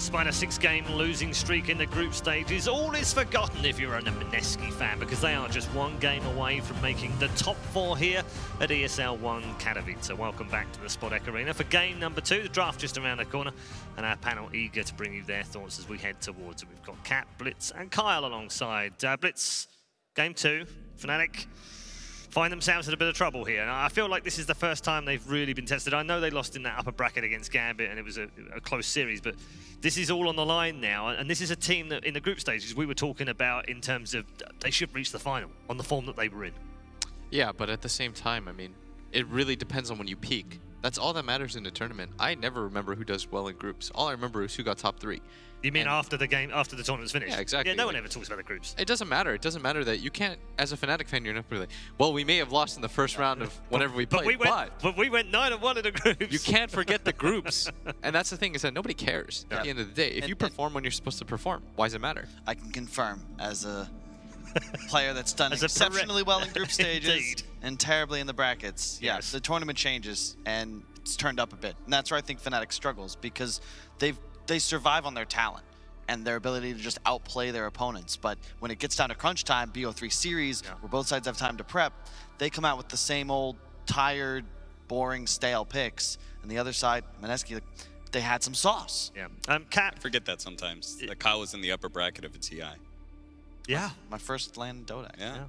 Despite a 6-game losing streak in the group stages, all is forgotten if you're a Mineski fan, because they are just one game away from making the top 4 here at ESL One Katowice. So welcome back to the Spodek Arena for game number 2. The draft just around the corner, and our panel eager to bring you their thoughts as we head towards it. We've got Kat, Blitz, and Kyle alongside. Blitz, game 2, Fnatic find themselves in a bit of trouble here. And I feel like this is the first time they've really been tested. I know they lost in that upper bracket against Gambit, and it was a close series, but this is all on the line now. And this is a team that in the group stages we were talking about in terms of they should reach the final on the form that they were in. Yeah, but at the same time, I mean, it really depends on when you peak. That's all that matters in a tournament. I never remember who does well in groups. All I remember is who got top 3. You mean after the game, after the tournament's finished? Yeah, exactly. Yeah, no one ever talks about the groups. It doesn't matter. It doesn't matter that you can't, as a Fnatic fan, you're not really like, well, we may have lost in the first round of whatever we played, but we went 9-1 in the groups. You can't forget the groups. And that's the thing, is that nobody cares at the end of the day. If you perform when you're supposed to perform, why does it matter? I can confirm, as a player that's done exceptionally well in group stages and terribly in the brackets, yes, the tournament changes and it's turned up a bit. And that's where I think Fnatic struggles, because they survive on their talent and their ability to just outplay their opponents. But when it gets down to crunch time, BO3 series, where both sides have time to prep, they come out with the same old tired, boring, stale picks. And the other side, Mineski, they had some sauce. Yeah. Kat, forget that sometimes. That Kyle was in the upper bracket of a TI. Yeah. My first land in Dota.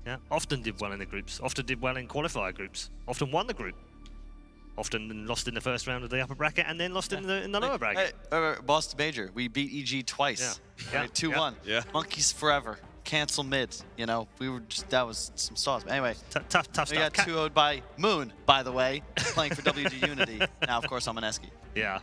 Yeah. Often did well in the groups. Often did well in qualifier groups. Often won the group. Often lost in the first round of the upper bracket and then lost in the lower bracket. Boston Major, we beat EG twice. 2-1. Yeah. Monkeys forever. Cancel mid. You know, we were just, that was some sauce. But anyway, tough stuff. We got 2-0'd by Moon, by the way, playing for WG Unity. Now, of course, I'm Mineski. Yeah.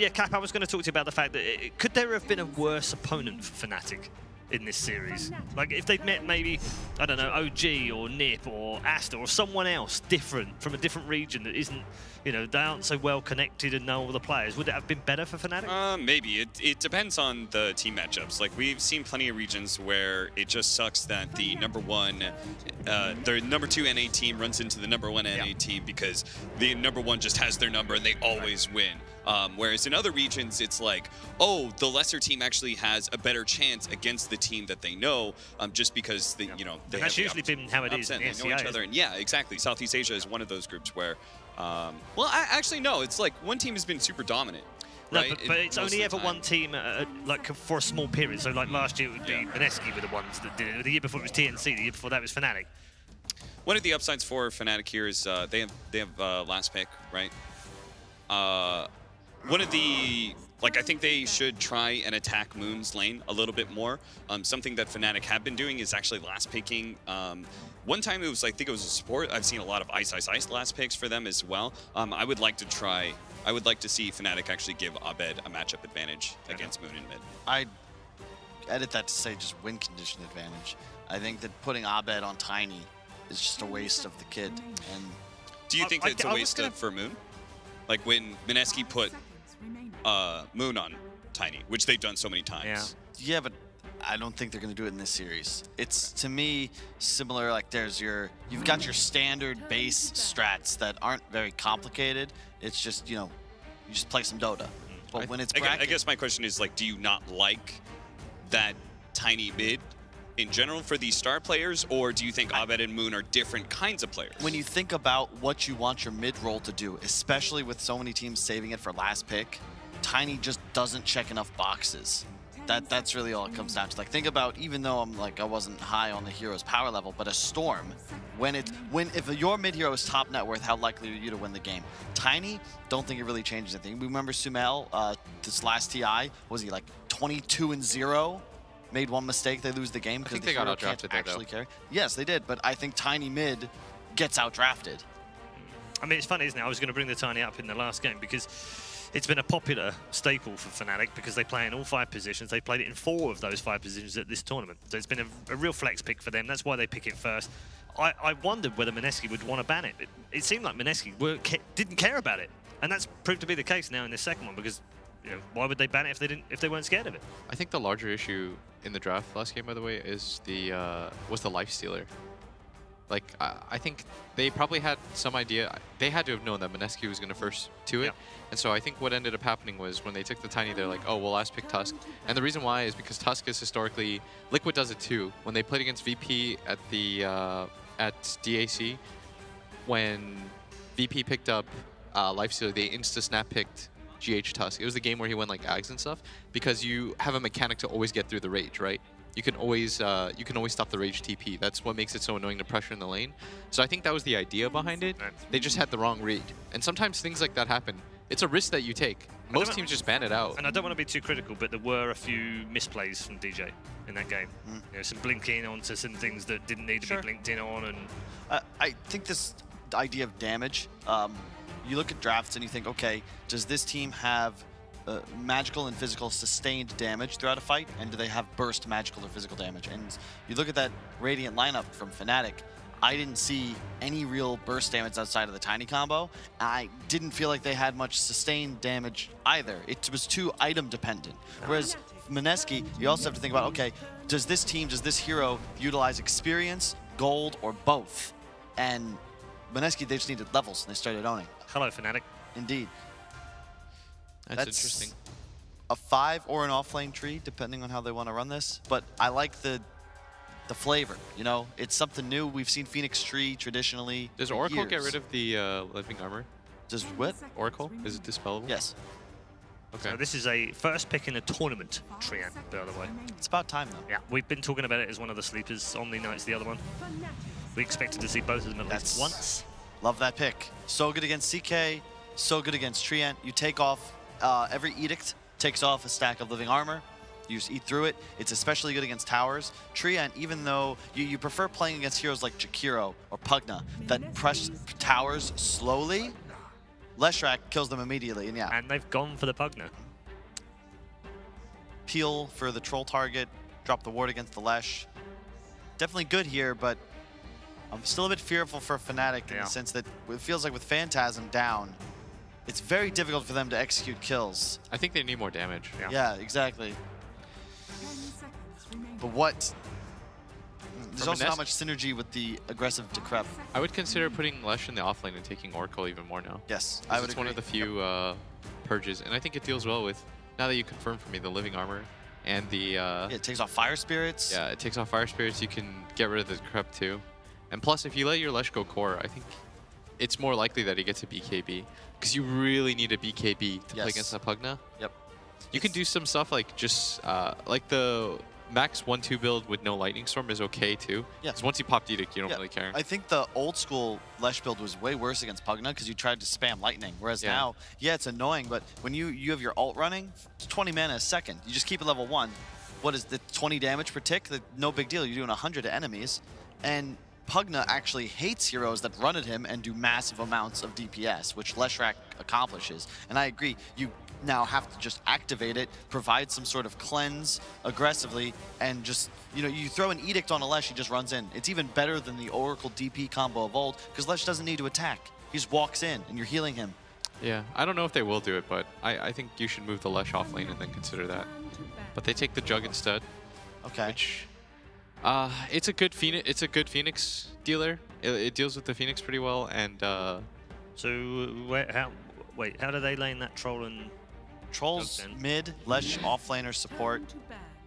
Cap, I was going to talk to you about the fact that could there have been a worse opponent for Fnatic in this series? Like, if they'd met maybe, I don't know, OG or Nip or Asta or someone else different from a different region that isn't, you know, they aren't so well connected and know all the players, would it have been better for Fnatic? Maybe. It depends on the team matchups. Like, we've seen plenty of regions where it just sucks that the number 2 NA team runs into the number 1 NA team because the number 1 just has their number and they always win. Whereas in other regions, it's like, oh, the lesser team actually has a better chance against the team that they know, just because they, you know, they that's usually been how it is. They know each other, and yeah, exactly. Southeast Asia is one of those groups where, well, actually no, it's like one team has been super dominant. No, right? but it's only ever one team, like for a small period. So like last year it would be Mineski were the ones that did it. The year before it was TNC. The year before that was Fnatic. One of the upsides for Fnatic here is they have last pick, right? One of the, like, I think they should try and attack Moon's lane a little bit more. Something that Fnatic have been doing is actually last picking. One time it was, I think it was a support. I've seen a lot of ice last picks for them as well. I would like to see Fnatic actually give Abed a matchup advantage against Moon in mid. I'd edit that to say just win condition advantage. I think that putting Abed on Tiny is just a waste of the kid. And do you think that it's a waste for Moon? Like when Mineski put Moon on Tiny, which they've done so many times. Yeah, but I don't think they're going to do it in this series. It's, to me, similar, like you've got your standard base strats that aren't very complicated. It's just, you know, you just play some Dota. But when it's bracket, I guess my question is, like, do you not like that Tiny mid in general for these star players, or do you think Abed and Moon are different kinds of players? When you think about what you want your mid role to do, especially with so many teams saving it for last pick, Tiny just doesn't check enough boxes. That's really all it comes down to. Like, think about, even though I wasn't high on the hero's power level, but a Storm, if your mid hero is top net worth, how likely are you to win the game? Tiny, don't think it really changes anything. We remember Sumail, this last TI, was he like 22-0? Made one mistake, they lose the game because the hero can't actually carry. Yes, they did, but I think Tiny mid gets outdrafted. I mean, it's funny, isn't it? I was going to bring the Tiny up in the last game because it's been a popular staple for Fnatic because they play in all 5 positions. They played it in 4 of those 5 positions at this tournament. So it's been a real flex pick for them. That's why they pick it first. I wondered whether Mineski would want to ban it. It seemed like Mineski didn't care about it. And that's proved to be the case now in this second one because, you know, why would they ban it if they weren't scared of it? I think the larger issue in the draft last game, by the way, is was the Life Stealer. Like, I think they probably had some idea. They had to have known that Mineski was going to first to it. Yeah. And so I think what ended up happening was when they took the Tiny, they're like, oh, we'll last pick Tusk. And the reason why is because Tusk is historically, Liquid does it too. When they played against VP at the at DAC, when VP picked up Lifestealer, they insta-snap picked GH Tusk. It was the game where he went like Ags and stuff because you have a mechanic to always get through the rage, right? You can always stop the rage TP. That's what makes it so annoying to pressure in the lane. So I think that was the idea behind it. They just had the wrong read. And sometimes things like that happen. It's a risk that you take. Most teams just ban it out. And I don't want to be too critical, but there were a few misplays from DJ in that game. You know, some blinking onto some things that didn't need to be blinked in on. And I think this idea of damage, you look at drafts and you think, okay, does this team have magical and physical sustained damage throughout a fight, and do they have burst magical or physical damage? And you look at that Radiant lineup from Fnatic, I didn't see any real burst damage outside of the Tiny combo. I didn't feel like they had much sustained damage either. It was too item dependent. Whereas Mineski, you also have to think about, okay, does this team, does this hero utilize experience, gold, or both? And Mineski, they just needed levels, and they started owning. hello, Fnatic. Indeed. That's interesting. A 5 or an offlane tree, depending on how they want to run this. But I like the flavor. You know, it's something new. We've seen Phoenix Tree traditionally. Does Oracle get rid of the living armor? Does what? Oracle? Is it dispellable? Yes. Okay. So this is a first pick in a tournament, Trian, by the way. It's about time, though. Yeah, we've been talking about it as one of the sleepers. Omni Knight's the other one. We expected to see both of them at least once. Love that pick. So good against CK, so good against Trian. You take off, every Edict takes off a stack of living armor. You just eat through it. It's especially good against towers. Trian, even though you prefer playing against heroes like Jakiro or Pugna that press towers slowly, Leshrac kills them immediately, and yeah. And they've gone for the Pugna. Peel for the troll target, drop the ward against the Lesh. Definitely good here, but I'm still a bit fearful for Fnatic in the sense that it feels like with Phantasm down, it's very difficult for them to execute kills. I think they need more damage. Yeah, exactly. But what? There's also not much synergy with the aggressive Decrep. I would consider putting Lesh in the offlane and taking Oracle even more now. Yes, I would It's agree. one of the few purges, and I think it deals well with, now that you confirmed for me, the living armor and the... yeah, it takes off Fire Spirits. Yeah, it takes off Fire Spirits. You can get rid of the Decrep too. And plus, if you let your Lesh go core, I think it's more likely that he gets a BKB. Because you really need a BKB to play against that Pugna. Yep. You can do some stuff like just, like the max 1-2 build with no Lightning Storm is okay too. Yeah. Because once you pop Edict, you don't really care. I think the old school Lesh build was way worse against Pugna because you tried to spam Lightning. Whereas now, yeah, it's annoying, but when you have your ult running, it's 20 mana a second. You just keep it level 1. What is the 20 damage per tick? No big deal. You're doing 100 to enemies. And Pugna actually hates heroes that run at him and do massive amounts of DPS, which Leshrac accomplishes. And I agree, you now have to just activate it, provide some sort of cleanse aggressively, and just, you know, you throw an Edict on a Lesh, he just runs in. It's even better than the Oracle DP combo of old, because Lesh doesn't need to attack. He just walks in, and you're healing him. Yeah, I don't know if they will do it, but I think you should move the Lesh off lane and then consider that. But they take the Jug instead. Okay. Which, it's a good Phoenix dealer. It deals with the Phoenix pretty well, and So how do they lane that troll and Trolls mid, Lesh offlaner support,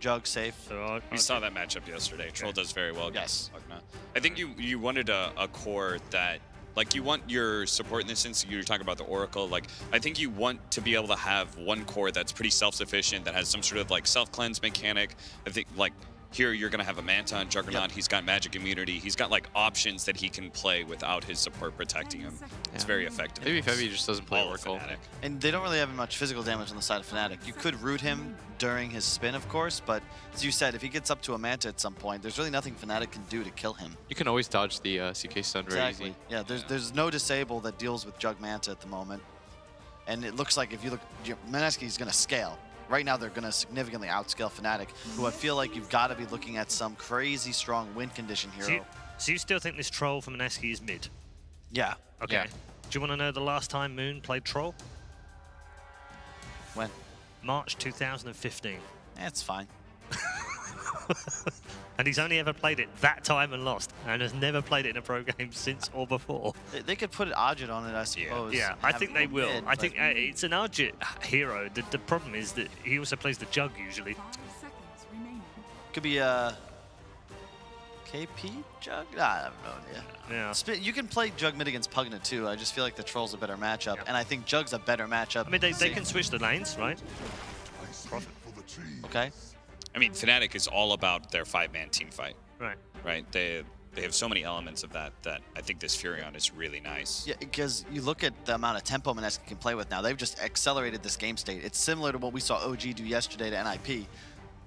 Jug safe. so We saw that matchup yesterday. Troll does very well Yes. against Pugna. I think you wanted a core that, like, you want your support in this instance. You were talking about the Oracle. Like, I think you want to be able to have one core that's pretty self-sufficient, that has some sort of like self-cleanse mechanic. I think like here you're gonna have a Manta on Juggernaut. Yep. He's got magic immunity. He's got like options that he can play without his support protecting him. It's very effective. maybe Febby just doesn't play Oracle. And they don't really have much physical damage on the side of Fnatic. You could root him during his spin, of course, but as you said, if he gets up to a Manta at some point, there's really nothing Fnatic can do to kill him. You can always dodge the CK stun very easy. Yeah, there's no disable that deals with Jug Manta at the moment. And it looks like if you look, Mineski's going to scale. Right now, they're going to significantly outscale Fnatic, who I feel like you've got to be looking at some crazy strong win condition hero. So you still think this troll from Mineski is mid? Yeah. Okay. Yeah. Do you want to know the last time Moon played troll? When? March 2015. It's fine. And he's only ever played it that time and lost, and has never played it in a pro game since or before. They could put Arjun on it, I suppose. Yeah, I think they will. Mid, I think it's an Arjun hero. The problem is that he also plays the jug usually. Could be a KP jug? Nah, I have no idea. Yeah. You can play jug mid against Pugna too. I just feel like the Troll's a better matchup, and I think jug's a better matchup. I mean, they can switch the lanes, right? Profit. Okay. I mean, Fnatic is all about their 5-man team fight. Right. Right? They have so many elements of that I think this Furion is really nice. Yeah, because you look at the amount of tempo Mineski can play with now. They've just accelerated this game state. It's similar to what we saw OG do yesterday to NIP.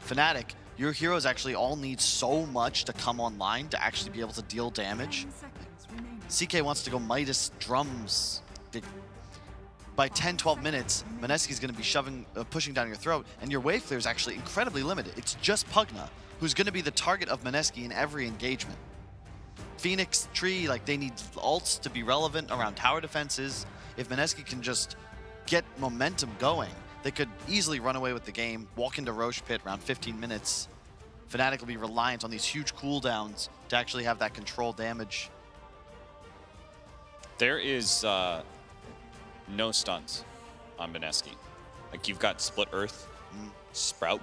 Fnatic, your heroes actually all need so much to come online to actually be able to deal damage. CK wants to go Midas drums. By 10-12 minutes, Mineski's going to be pushing down your throat, and your wave clear is actually incredibly limited. It's just Pugna, who's going to be the target of Mineski in every engagement. Phoenix, Tree, like they need ults to be relevant around tower defenses. If Mineski can just get momentum going, they could easily run away with the game, walk into Roche Pit around 15 minutes. Fnatic will be reliant on these huge cooldowns to actually have that control damage. There is no stuns on Mineski. Like, you've got Split Earth, Sprout.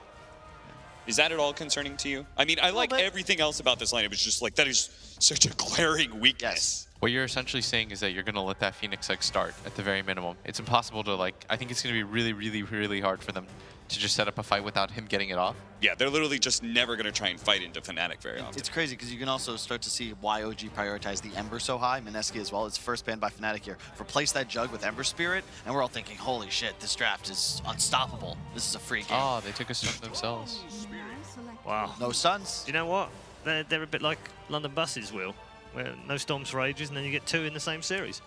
Is that at all concerning to you? I mean, I like everything else about this lineup. It's just like, that is such a glaring weakness. Yes. What you're essentially saying is that you're going to let that Phoenix like start at the very minimum. It's impossible to like, I think it's going to be really, really, really hard for them to just set up a fight without him getting it off. Yeah, they're literally just never going to try and fight into Fnatic very often. It's crazy because you can also start to see why OG prioritized the Ember so high. Mineski as well. It's first ban by Fnatic here. Replace that jug with Ember Spirit, and we're all thinking, holy shit, this draft is unstoppable. This is a free game. Oh, they took a stun themselves. Wow. No stuns. Do you know what? They're a bit like London buses, Will. Where no storms for ages, and then you get 2 in the same series.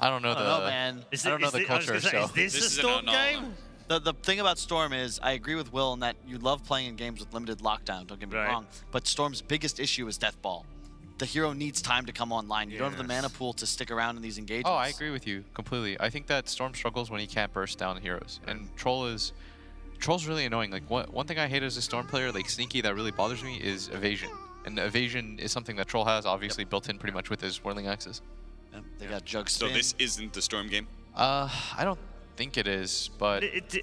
I don't know man. I don't know the culture, so. Is this a Storm game? The thing about Storm is, I agree with Will in that you love playing in games with limited lockdown, don't get me wrong, but Storm's biggest issue is Death Ball. The hero needs time to come online. You don't have the mana pool to stick around in these engagements. Oh, I agree with you completely. I think that Storm struggles when he can't burst down heroes, and Troll's really annoying. Like, one thing I hate as a Storm player, like Sneaky, that really bothers me is evasion. And evasion is something that Troll has, obviously built in pretty much with his Whirling Axes. Yep, they got Jug Spin. So this isn't the Storm game? I don't think it is, but...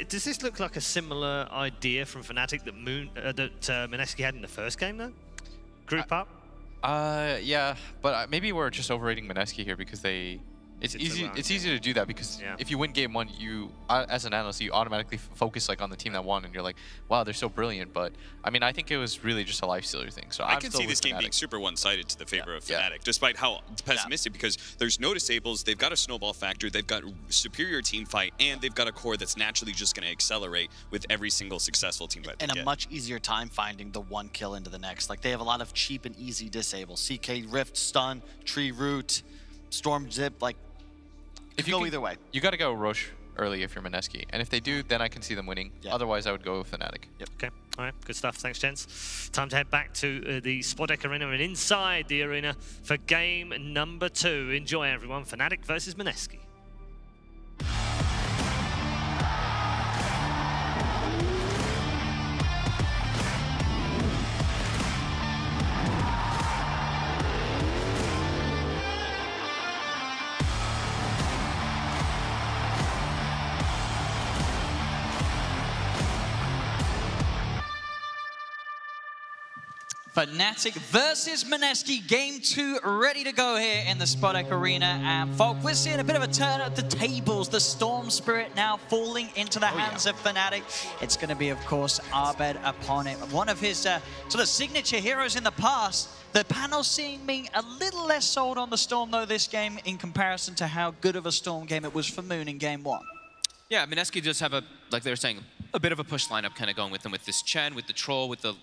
Does this look like a similar idea from Fnatic that Mineski had in the first game, though? Group up? Yeah, but maybe we're just overrating Mineski here because they... It's easy to do that because if you win game 1, you as an analyst you automatically focus like on the team that won and you're like, wow, they're so brilliant. But I mean, I think it was really just a lifestealer thing. So I can see this game being super one-sided to the favor of Fnatic, despite how pessimistic, because there's no disables, they've got a snowball factor, they've got superior team fight, and they've got a core that's naturally just going to accelerate with every single successful team fight. And a much easier time finding the one kill into the next. Like, they have a lot of cheap and easy disables. CK Rift, Stun, Tree Root, Storm Zip, like, if you go either way. You got to go Roche early if you're Mineski. And if they do, then I can see them winning. Otherwise, I would go with Fnatic. Yep. Okay. All right. Good stuff. Thanks, gents. Time to head back to the Spodek Arena and inside the arena for game number 2. Enjoy, everyone. Fnatic versus Mineski. Fnatic versus Mineski, game 2 ready to go here in the Spodek Arena. And folk, we're seeing a bit of a turn at the tables. The Storm Spirit now falling into the hands of Fnatic. It's going to be, of course, Abed upon it. One of his sort of signature heroes in the past. The panel seeming a little less sold on the Storm, though, this game in comparison to how good of a Storm game it was for Moon in game 1. Yeah, Mineski does have like they were saying, a bit of a push lineup kind of going with them, with this Chen, with the Troll, with the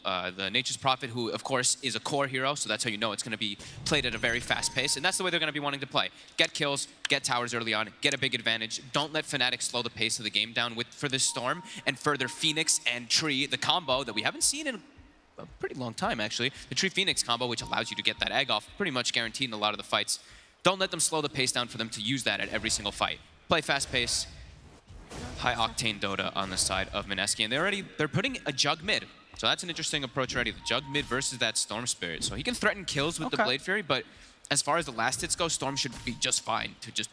Nature's Prophet, who, of course, is a core hero, so that's how you know it's going to be played at a very fast pace, and that's the way they're going to be wanting to play. Get kills, get towers early on, get a big advantage. Don't let Fnatic slow the pace of the game down for this Storm, and further Phoenix and Tree, the combo that we haven't seen in a pretty long time, actually. The Tree-Phoenix combo, which allows you to get that egg off, pretty much guaranteed in a lot of the fights. Don't let them slow the pace down for them to use that at every single fight. Play fast pace. High octane Dota on the side of Mineski, and they're putting a jug mid. So that's an interesting approach already. The Jug mid versus that Storm Spirit. So he can threaten kills with the Blade Fury, but as far as the last hits go, Storm should be just fine to just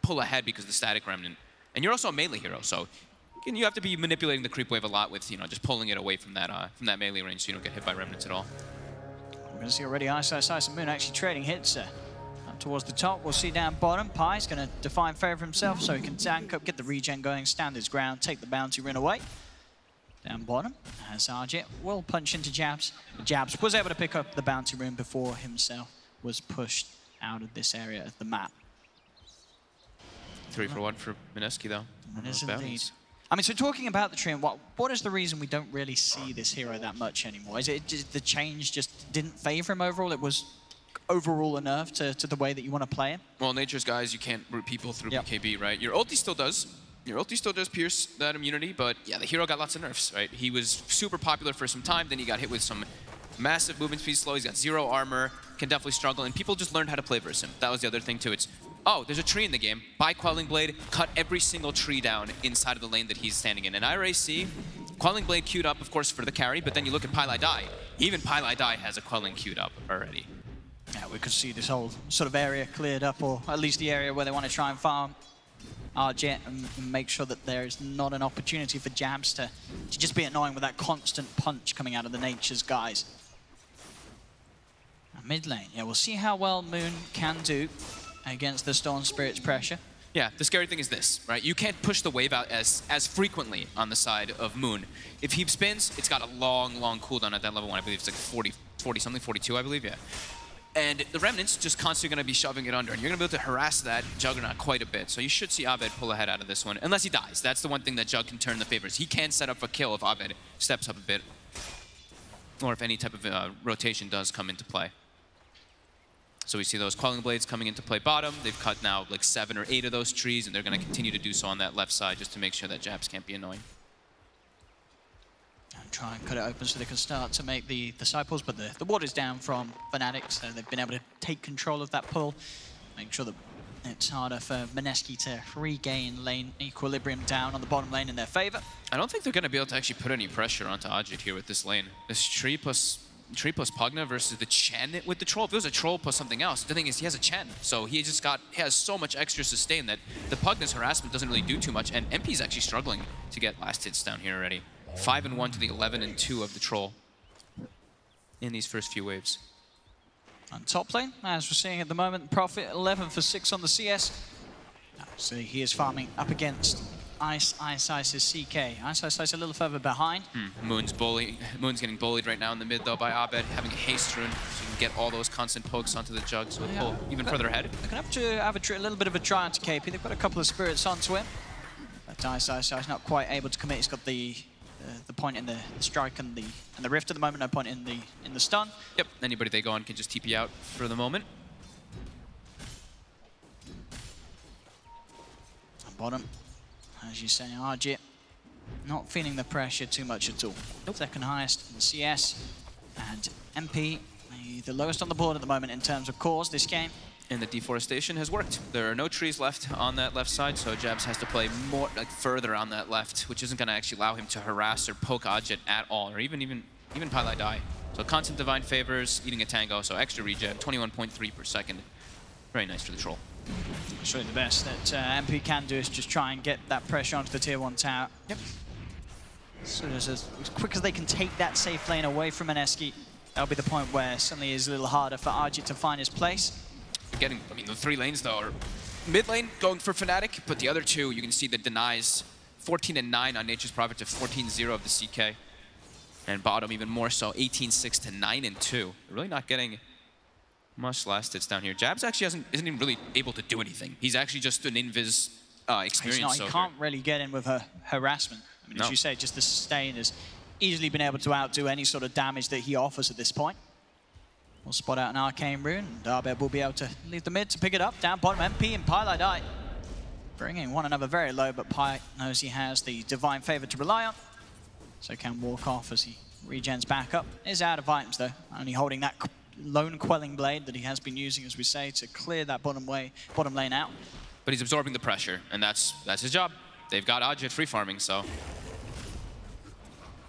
pull ahead because of the Static Remnant. And you're also a melee hero, so you have to be manipulating the creep wave a lot with, just pulling it away from that melee range so you don't get hit by remnants at all. We're going to see already Ice and Moon actually trading hits up towards the top. We'll see down bottom. Pie's going to define favor for himself so he can tank up, get the regen going, stand his ground, take the bounty run away. Down bottom, as Arjit will punch into Jabs. Jabs was able to pick up the bounty rune before himself was pushed out of this area of the map. 3 for 1 for Mineski, though. It is indeed. I mean, so talking about the tree, what is the reason we don't really see this hero that much anymore? Is it just the change just didn't favor him overall? It was overall enough to the way that you want to play him? Well, Nature's guys, you can't root people through BKB, right? Your ulti still does. Your ulti still does pierce that immunity, but yeah, the hero got lots of nerfs, right? He was super popular for some time, then he got hit with some massive movement speed slow, he's got 0 armor, can definitely struggle, and people just learned how to play versus him. That was the other thing too. It's, oh, there's a tree in the game, buy Quelling Blade, cut every single tree down inside of the lane that he's standing in. And IRAC, Quelling Blade queued up, of course, for the carry, but then you look at Pylai Dai. Even Pylai Dai has a Quelling queued up already. Yeah, we could see this whole sort of area cleared up, or at least the area where they want to try and farm Arjit and make sure that there is not an opportunity for Jabs to just be annoying with that constant punch coming out of the Nature's guys. Mid lane, yeah, we'll see how well Moon can do against the Storm Spirit's pressure. Yeah, the scary thing is this, right? You can't push the wave out as frequently on the side of Moon. If he spins, it's got a long cooldown at that level 1. I believe it's like 40 something, 42, I believe, yeah. And the Remnant's just constantly going to be shoving it under, and you're going to be able to harass that Juggernaut quite a bit. So you should see Abed pull ahead out of this one, unless he dies. That's the one thing that Jug can turn the favors. He can set up a kill if Abed steps up a bit, or if any type of rotation does come into play. So we see those Quelling Blades coming into play bottom. They've cut now like 7 or 8 of those trees, and they're going to continue to do so on that left side just to make sure that Jabs can't be annoying. And try and cut it open so they can start to make the disciples, but the water's down from Fnatic, so they've been able to take control of that pull, make sure that it's harder for Mineski to regain lane equilibrium down on the bottom lane in their favor. I don't think they're going to be able to actually put any pressure onto Ajit here with this lane. This tree plus Pugna versus the Chen with the Troll. If it was a Troll plus something else, the thing is he has a Chen, so he has so much extra sustain that the Pugna's harassment doesn't really do too much, and MP's actually struggling to get last hits down here already. 5-1 to the 11-2 of the Troll in these first few waves. On top lane, as we're seeing at the moment, Prophet 11 for 6 on the CS. So he is farming up against Ice's CK. Ice a little further behind. Moon's getting bullied right now in the mid though by Abed, having a haste rune, so you can get all those constant pokes onto the Jug, so it'll pull even further ahead. They're going to have a little bit of a try onto KP. They've got a couple of spirits onto him. But Ice not quite able to commit. He's got the point in the strike and the rift at the moment, no point in the stun. Yep, anybody they go on can just TP out for the moment. On bottom, as you say, Arjit not feeling the pressure too much at all. Second highest in CS, and MP the lowest on the board at the moment in terms of cores this game. And the deforestation has worked. There are no trees left on that left side, so Jabs has to play more further on that left, which isn't going to actually allow him to harass or poke Ajit at all, or even Pylai Dai. So constant divine favors, eating a tango, so extra regen, 21.3 per second. Very nice for the Troll. It's really the best that MP can do is just try and get that pressure onto the tier 1 tower. Yep. So as quick as they can take that safe lane away from Mineski, that'll be the point where suddenly it's a little harder for Arjit to find his place. The 3 lanes though are mid lane going for Fnatic, but the other 2 you can see that denies 14-9 on Nature's Prophet to 14-0 of the CK, and bottom even more so 18-6 to 9-2. They're really not getting much last hits down here. Jabs actually isn't even really able to do anything. He's actually just an invis experience. He can't really get in with her harassment. I mean, as you say, just the sustain has easily been able to outdo any sort of damage that he offers at this point. We'll spot out an Arcane Rune, and Abed will be able to leave the mid to pick it up. Down bottom, MP and Pylai Dai bringing one another very low, but Py knows he has the Divine Favor to rely on, so can walk off as he regens back up. Is out of items though, only holding that lone Quelling Blade that he has been using, as we say, to clear that bottom lane out. But he's absorbing the pressure, and that's his job. They've got Ajit free farming, so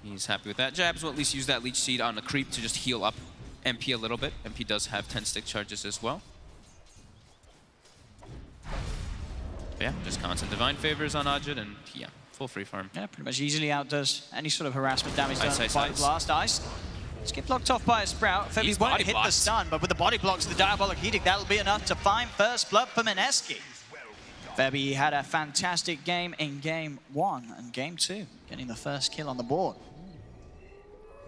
He's happy with that. Jabs will at least use that Leech Seed on the creep to just heal up MP a little bit. MP does have 10 stick charges as well. But yeah, just constant Divine Favors on Ajit, and yeah, full free farm. Yeah, pretty much easily outdoes any sort of harassment damage done Ice, by ice. Blast. Ice. Skip blocked off by a Sprout. Febby won't hit the stun, but with the body blocks, the Diabolic Edict, that'll be enough to find first blood for Mineski. Febby had a fantastic game in Game 1 and Game 2, getting the first kill on the board.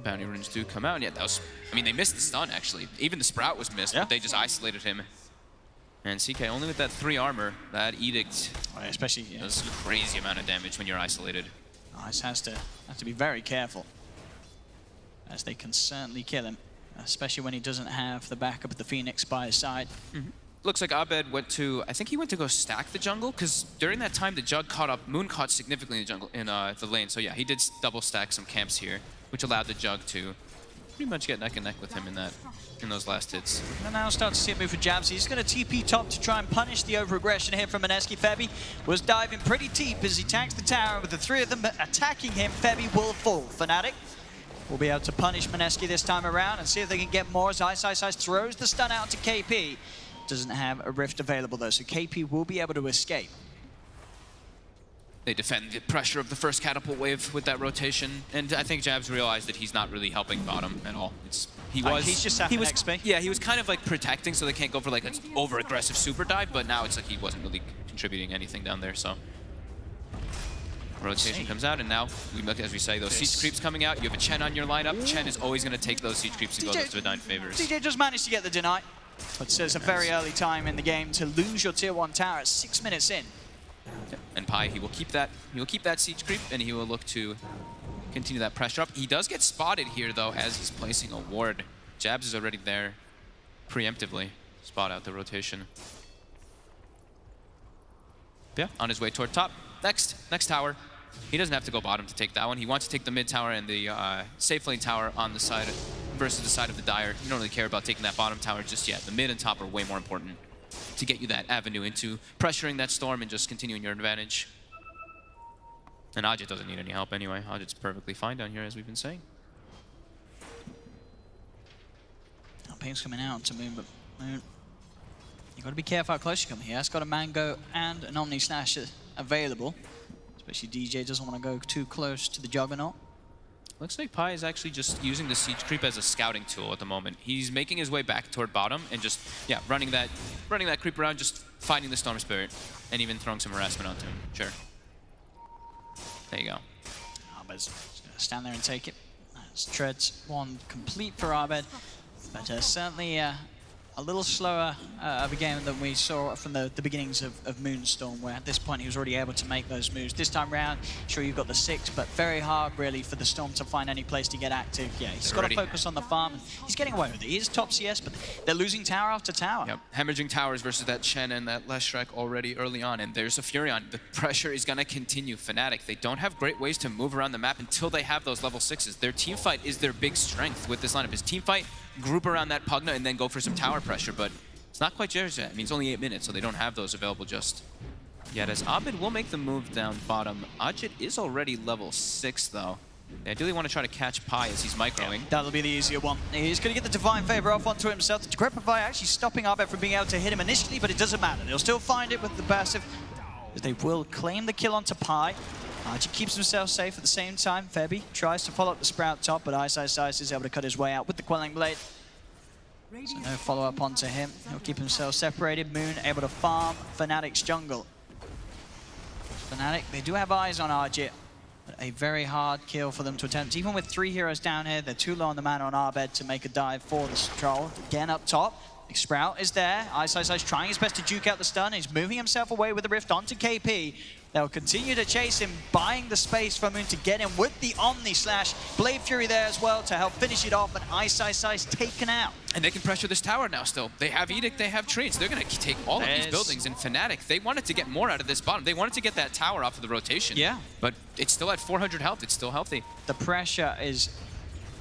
Bounty runes do come out, and yeah, that was, I mean, they missed the stun, actually. Even the Sprout was missed, but they just isolated him. And CK, only with that 3 armor, that Edict especially does a crazy amount of damage when you're isolated. Ice has to be very careful, as they can certainly kill him, especially when he doesn't have the backup of the Phoenix by his side. Looks like Abed went to, I think he went to go stack the jungle, because during that time the Jug caught up, Moon caught significantly in the jungle, in the lane. So yeah, he did double stack some camps here, which allowed the Jug to pretty much get neck and neck with him in those last hits. And now start to see a move for Jabs. He's going to TP top to try and punish the over-aggression here from Mineski. Febby was diving pretty deep as he tags the tower. With the 3 of them attacking him, Febby will fall. Fnatic will be able to punish Mineski this time around and see if they can get more as Ice throws the stun out to KP. Doesn't have a rift available though, so KP will be able to escape. They defend the pressure of the first catapult wave with that rotation, and I think Jabs realized that he's not really helping bottom at all. He's just XP. Yeah, he was kind of like protecting so they can't go for like an over-aggressive super dive, but now it's like he wasn't really contributing anything down there, so. Rotation comes out, and now, as we say, those siege creeps coming out. You have a Chen on your lineup. Chen is always going to take those siege creeps and go those Divine Favors. DJ just managed to get the deny, but it's a very early time in the game to lose your tier 1 tower at 6 minutes in. And Pi, he will keep that siege creep, and he will look to continue that pressure up. He does get spotted here, though, as he's placing a ward. Jabs is already there preemptively. Spot out the rotation. Yeah, on his way toward top. Next tower. He doesn't have to go bottom to take that one. He wants to take the mid tower and the safe lane tower on the side versus the side of the Dire. You don't really care about taking that bottom tower just yet. The mid and top are way more important to get you that avenue into pressuring that storm and just continuing your advantage. And Ajit doesn't need any help anyway. Ajit's perfectly fine down here, as we've been saying. Ping's coming out to Moon, but Moon, you've got to be careful how close you come here. It's got a Mango and an Omni Slash available. Especially DJ doesn't want to go too close to the Juggernaut. Looks like Pi is actually just using the siege creep as a scouting tool at the moment. He's making his way back toward bottom and just, yeah, running that creep around, just fighting the Storm Spirit, and even throwing some harassment onto him. Sure. There you go. Abed's just going to stand there and take it. That's Treads 1 complete for Abed, but certainly a little slower of a game than we saw from the beginnings of Moonstorm, where at this point he was already able to make those moves. This time round, sure, you've got the 6, but very hard really for the Storm to find any place to get active. Yeah, he's got to focus on the farm. He's getting away with it. He is top CS, but they're losing tower after tower. Yep, hemorrhaging towers versus that Chen and that Leshrac already early on, and there's a Furion. The pressure is going to continue. Fnatic, they don't have great ways to move around the map until they have those level 6s. Their team fight is their big strength with this lineup. His team fight, group around that Pugna and then go for some tower pressure, but it's not quite yours yet. I mean, it's only 8 minutes, so they don't have those available just yet. As Abed will make the move down bottom. Ajit is already level 6, though. They ideally want to try to catch Pi as he's microing. Yeah, that'll be the easier one. He's going to get the Divine Favor off onto himself. The Decrepify actually stopping Abed from being able to hit him initially, but it doesn't matter. They'll still find it with the passive, as they will claim the kill onto Pi. Ajit keeps himself safe at the same time. Febby tries to follow up the Sprout top, but Ice is able to cut his way out with the Quelling Blade. So no follow-up onto him. He'll keep himself separated. Moon able to farm Fnatic's jungle. Fnatic, they do have eyes on Ajit, but a very hard kill for them to attempt. Even with 3 heroes down here, they're too low on the mana on Abed to make a dive for the troll. Again up top, Sprout is there. Ice trying his best to juke out the stun. He's moving himself away with the rift onto KP. They'll continue to chase him, buying the space for Moon to get him with the Omni Slash. Blade Fury there as well to help finish it off, and Ice taken out. And they can pressure this tower now still. They have Edict, they have Trees. They're going to take all of these buildings. And Fnatic, they wanted to get more out of this bottom. They wanted to get that tower off of the rotation. Yeah. But it's still at 400 health. It's still healthy. The pressure is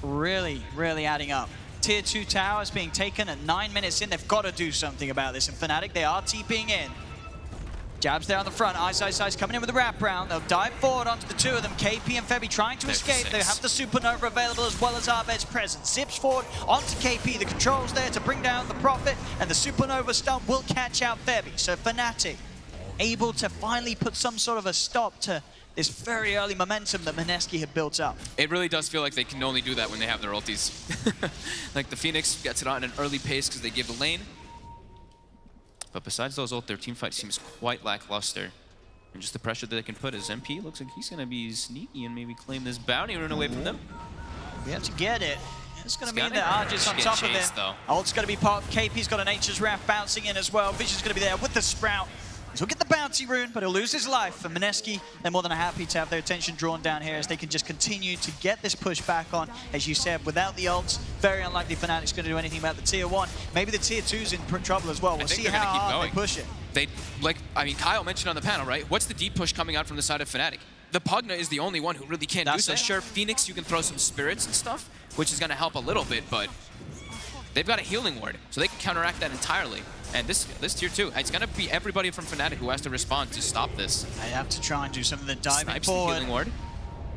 really, really adding up. Tier 2 towers being taken at 9 minutes in. They've got to do something about this. And Fnatic, they are TPing in. Jabs there on the front. Ice coming in with the wraparound. They'll dive forward onto the two of them. KP and Febby trying to escape. They have the Supernova available as well as Abed's presence. Zips forward onto KP. The controls there to bring down the Prophet, and the Supernova stun will catch out Febby. So Fnatic able to finally put some sort of a stop to this very early momentum that Mineski had built up. It really does feel like they can only do that when they have their ultis. Like the Phoenix gets it on an early pace because they give the lane. But besides those ult, their team fight seems quite lackluster. And just the pressure that they can put as MP looks like he's going to be sneaky and maybe claim this bounty and run away from them. We have to get it. It's going to be the Argis on top of him. Ult's going to be popped. KP's got a Nature's Wrath bouncing in as well. Vision's going to be there with the Sprout. He'll get the bounty rune, but he'll lose his life. And Mineski, they're more than happy to have their attention drawn down here as they can just continue to get this push back on. As you said, without the ults, very unlikely Fnatic's going to do anything about the tier 1. Maybe the tier 2's in trouble as well. We'll see how hard they push it. I mean, Kyle mentioned on the panel, right? What's the deep push coming out from the side of Fnatic? The Pugna is the only one who really can't do so. Sure, Phoenix, you can throw some spirits and stuff, which is going to help a little bit, but they've got a healing ward, so they can counteract that entirely. And this tier 2, it's going to be everybody from Fnatic who has to respond to stop this. They have to try and do something that diving Snipes forward. The healing ward.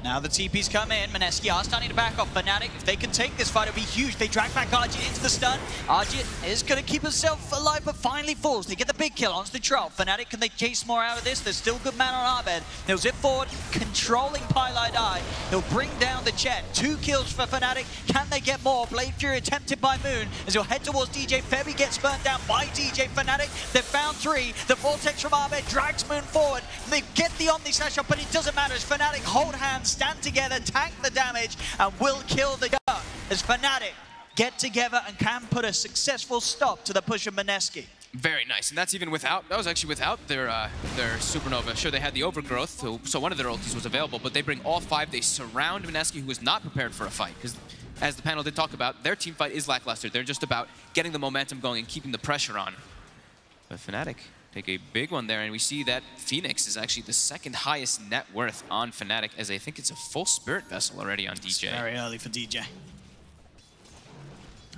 Now the TP's come in. Mineski are starting to back off. Fnatic, if they can take this fight, it'll be huge. They drag back Argit into the stun. Argit is going to keep himself alive, but finally falls. They get the big kill onto the troll. Fnatic, can they chase more out of this? There's still good man on Abed. He'll zip forward, controlling Pylite Eye. He'll bring down the Jet. 2 kills for Fnatic. Can they get more? Blade Fury attempted by Moon as he'll head towards DJ. Febby gets burnt down by DJ. Fnatic, they've found 3. The Vortex from Abed drags Moon forward. They get the Omni Slash up, but it doesn't matter as Fnatic hold hands, stand together, tank the damage, and will kill the gun as Fnatic get together and can put a successful stop to the push of Mineski. Very nice, and that's even without, that was actually without their Supernova. Sure, they had the Overgrowth, so one of their ultis was available, but they bring all 5, they surround Mineski, who is not prepared for a fight, because as the panel did talk about, their team fight is lackluster. They're just about getting the momentum going and keeping the pressure on. But Fnatic take a big one there, and we see that Phoenix is actually the 2nd highest net worth on Fnatic, as I think it's a full Spirit Vessel already on DJ. It's very early for DJ.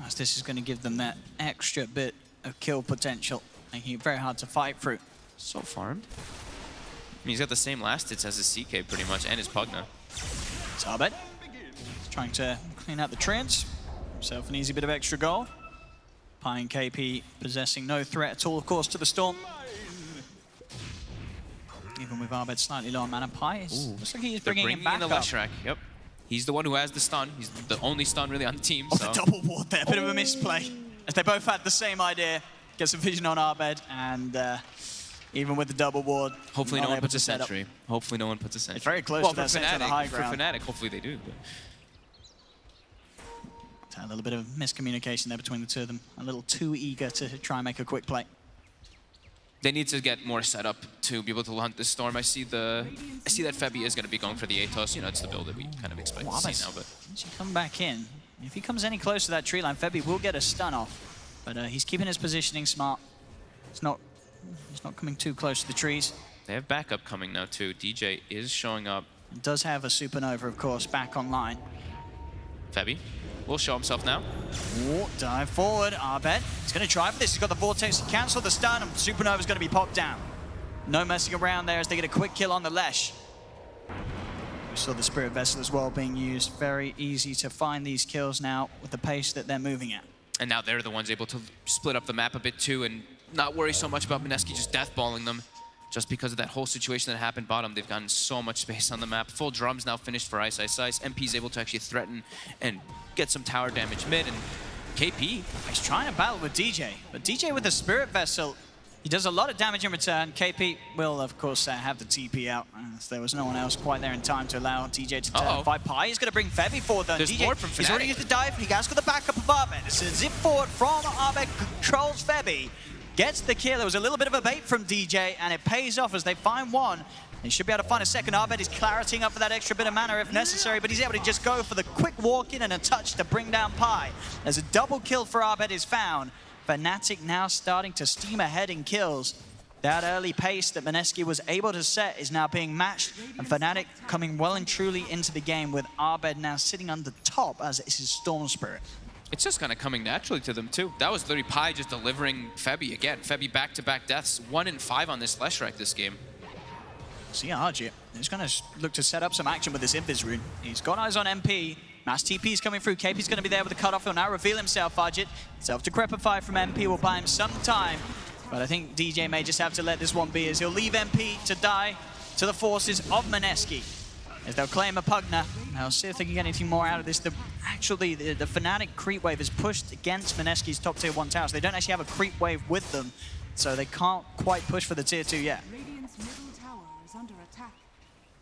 As this is going to give them that extra bit of kill potential, making it very hard to fight through. So farmed. I mean, he's got the same last hits as his CK pretty much, and his Pugna. It's Abed. He's trying to clean out the treads. Himself an easy bit of extra gold. Pi and KP possessing no threat at all, of course, to the Storm. Even with Abed slightly low on mana, Pi looks like he's bringing him back up. Yep. He's the one who has the stun. He's the only stun really on the team. The double ward there, a bit of a misplay. As they both had the same idea. Gets a vision on Abed, and even with the double ward, hopefully no one puts a sentry. Hopefully no one puts a sentry. It's very close to that sentry on the high ground. For Fnatic, hopefully they do. But. A little bit of miscommunication there between the two of them. A little too eager to try and make a quick play. They need to get more set up to be able to hunt this Storm. I see that Febby is going to be going for the Atos. You know, it's the build that we kind of expect to see now. But once you come back in, if he comes any closer to that tree line, Febby will get a stun off. But he's keeping his positioning smart. He's not coming too close to the trees. They have backup coming now too. DJ is showing up. He does have a Supernova, of course, back online. Febby will show himself now. Dive forward, Abed. He's going to try for this. He's got the Vortex to cancel the stun, and Supernova's going to be popped down. No messing around there as they get a quick kill on the Lesh. We saw the Spirit Vessel as well being used. Very easy to find these kills now with the pace that they're moving at. And now they're the ones able to split up the map a bit too and not worry so much about Mineski just deathballing them. Just because of that whole situation that happened bottom, they've gotten so much space on the map. Full drums now finished for Ice. MP's able to actually threaten and get some tower damage mid, and KP. He's trying to battle with DJ, but DJ with the Spirit Vessel, he does a lot of damage in return. KP will, of course, have the TP out, as there was no one else quite there in time to allow DJ to turn fight. Pi is going to bring Febby forward, though. There's DJ, more from Fnatic. He's already used the dive, he has got the backup of Abed. It's a zip forward from Abed, controls Febby. Gets the kill. There was a little bit of a bait from DJ, and it pays off as they find one. They should be able to find a second. Abed is claritying up for that extra bit of mana if necessary, but he's able to just go for the quick walk in and a touch to bring down Pi. As a double kill for Abed is found. Fnatic now starting to steam ahead in kills. That early pace that Mineski was able to set is now being matched, and Fnatic coming well and truly into the game with Abed now sitting on the top as it's his Storm Spirit. It's just kind of coming naturally to them, too. That was literally Pi just delivering Febby again. Febby back-to-back deaths, 1 in 5 on this Leshrac this game. See Arjit, he's going to look to set up some action with this Invis rune. He's got eyes on MP. Mass TP is coming through. KP's going to be there with the cutoff. He'll now reveal himself, Arjit. Self-decrepify from MP will buy him some time. But I think DJ may just have to let this one be, as he'll leave MP to die to the forces of Mineski. As they'll claim a Pugna. They'll see if they can get anything more out of this. Actually, the Fnatic creep wave is pushed against Mineski's top tier 1 towers. They don't actually have a creep wave with them, so they can't quite push for the tier 2 yet.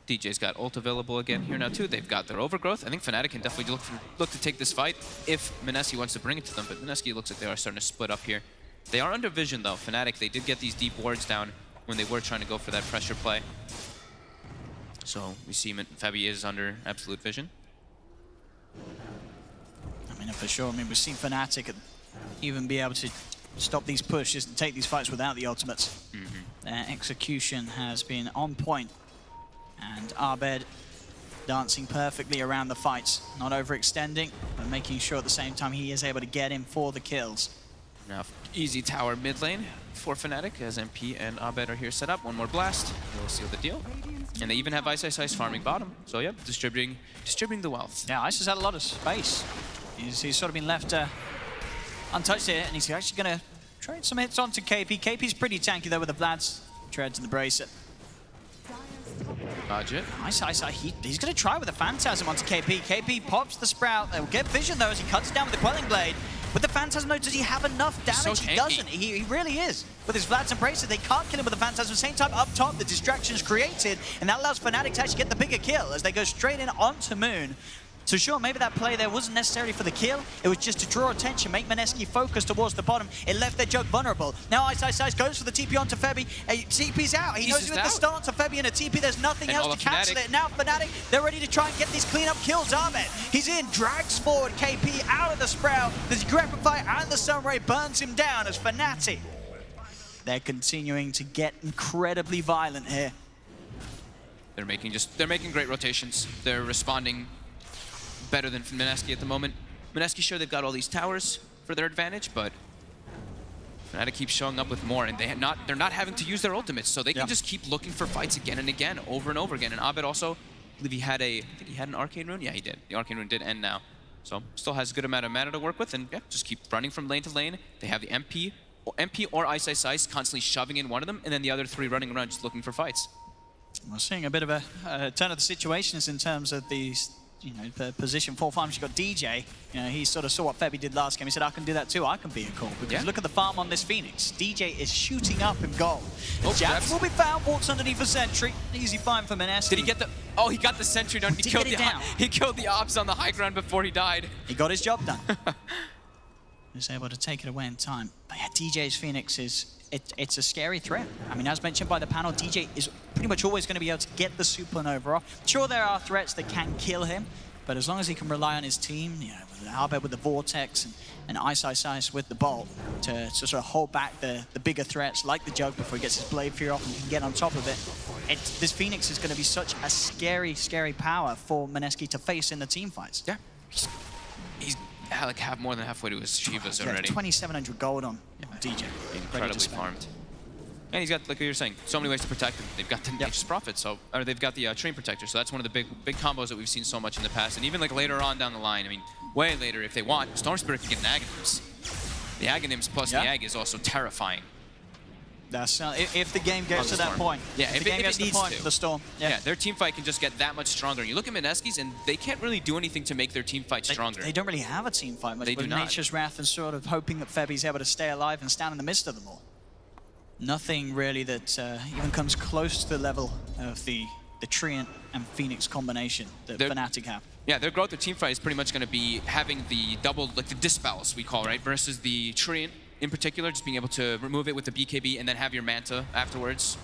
DJ's got ult available again here now too. They've got their overgrowth. I think Fnatic can definitely look to take this fight if Mineski wants to bring it to them, but Mineski looks like they are starting to split up here. They are under vision though. Fnatic, they did get these deep wards down when they were trying to go for that pressure play. So we see Febby is under absolute vision. I mean, for sure. I mean, we've seen Fnatic even be able to stop these pushes and take these fights without the ultimates. Their execution has been on point. And Abed dancing perfectly around the fights, not overextending, but making sure at the same time he is able to get in for the kills. Now, easy tower mid lane for Fnatic as MP and Abed are here set up. One more blast, we'll seal the deal. And they even have Ice farming bottom. So yeah, distributing the wealth. Yeah, Ice has had a lot of space. He's sort of been left untouched here, and he's actually going to trade some hits onto KP. KP's pretty tanky though with the Vlad's treads and the bracelet. Budget. Ice, he's going to try with a Phantasm onto KP. KP pops the Sprout. They'll get vision though as he cuts down with the Quelling Blade. With the Phantasm though, does he have enough damage? So he doesn't. He really is. With his Vlad's and bracelet, they can't kill him with the Phantasm. At the same time, up top, the distraction is created, and that allows Fnatic to actually get the bigger kill as they go straight in onto Moon. So sure, maybe that play there wasn't necessarily for the kill. It was just to draw attention, make Mineski focus towards the bottom. It left their Jug vulnerable. Now Ice goes for the TP onto Febby. TP's out. He knows with the stance of Febby and a TP, there's nothing else to cancel it. Now Fnatic, they're ready to try and get these cleanup kills. Ahmed, he's in, drags forward KP out of the Sprout. The Grepify and the Sunray burns him down as Fnatic. They're continuing to get incredibly violent here. They're making great rotations. They're responding better than Mineski at the moment. Mineski, sure, they've got all these towers for their advantage, but Fnatic keeps showing up with more, and they're not having to use their ultimates, so they can just keep looking for fights again and again, over and over again. And Abed also, I believe I think he had an Arcane Rune? Yeah, he did. The Arcane Rune did end now. So still has a good amount of mana to work with, and yeah, just keep running from lane to lane. They have the MP or Ice constantly shoving in one of them, and then the other 3 running around just looking for fights. We're seeing a bit of a turn of the situations in terms of these, the position 4 farms. You've got DJ. He sort of saw what Febby did last game. He said, I can do that too. I can be a call. Because look at the farm on this Phoenix. DJ is shooting up in goal. Jabs will be found, walks underneath a sentry. Easy find for Mineski. Did he get the... Oh, he got the sentry down. He killed the Obs on the high ground before he died. He got his job done. He was able to take it away in time. But yeah, DJ's Phoenix it's a scary threat. I mean, as mentioned by the panel, DJ is pretty much always going to be able to get the supernova off. Sure, there are threats that can kill him, but as long as he can rely on his team, with Abed with the Vortex and Ice with the Bolt to sort of hold back the bigger threats like the Jug before he gets his Blade Fury off and can get on top of it. This Phoenix is going to be such a scary, scary power for Mineski to face in the team fights. Yeah, he's like more than halfway to his Shivas already. 2,700 gold on DJ. Incredibly farmed. And he's got, like you were saying, so many ways to protect him. They've got the Nature's Prophet, or they've got the Train Protector, so that's one of the big combos that we've seen so much in the past. And even like later on down the line, I mean, way later, if they want, Storm Spirit can get an Aghanims. The Aghanims plus the Ag is also terrifying. That's if the game gets to that point. Yeah, if the game gets to the point for the Storm. Yeah, their team fight can just get that much stronger. You look at Mineski's, and they can't really do anything to make their team fight stronger. They don't really have a team fight much. They do not. Nature's Wrath and sort of hoping that Febby's able to stay alive and stand in the midst of them all. Nothing really that even comes close to the level of the Treant and Phoenix combination that Fnatic have. Yeah, their growth, their team fight is pretty much going to be having the double, like the Dispels we call, right? Versus the Treant in particular, just being able to remove it with the BKB and then have your Manta afterwards.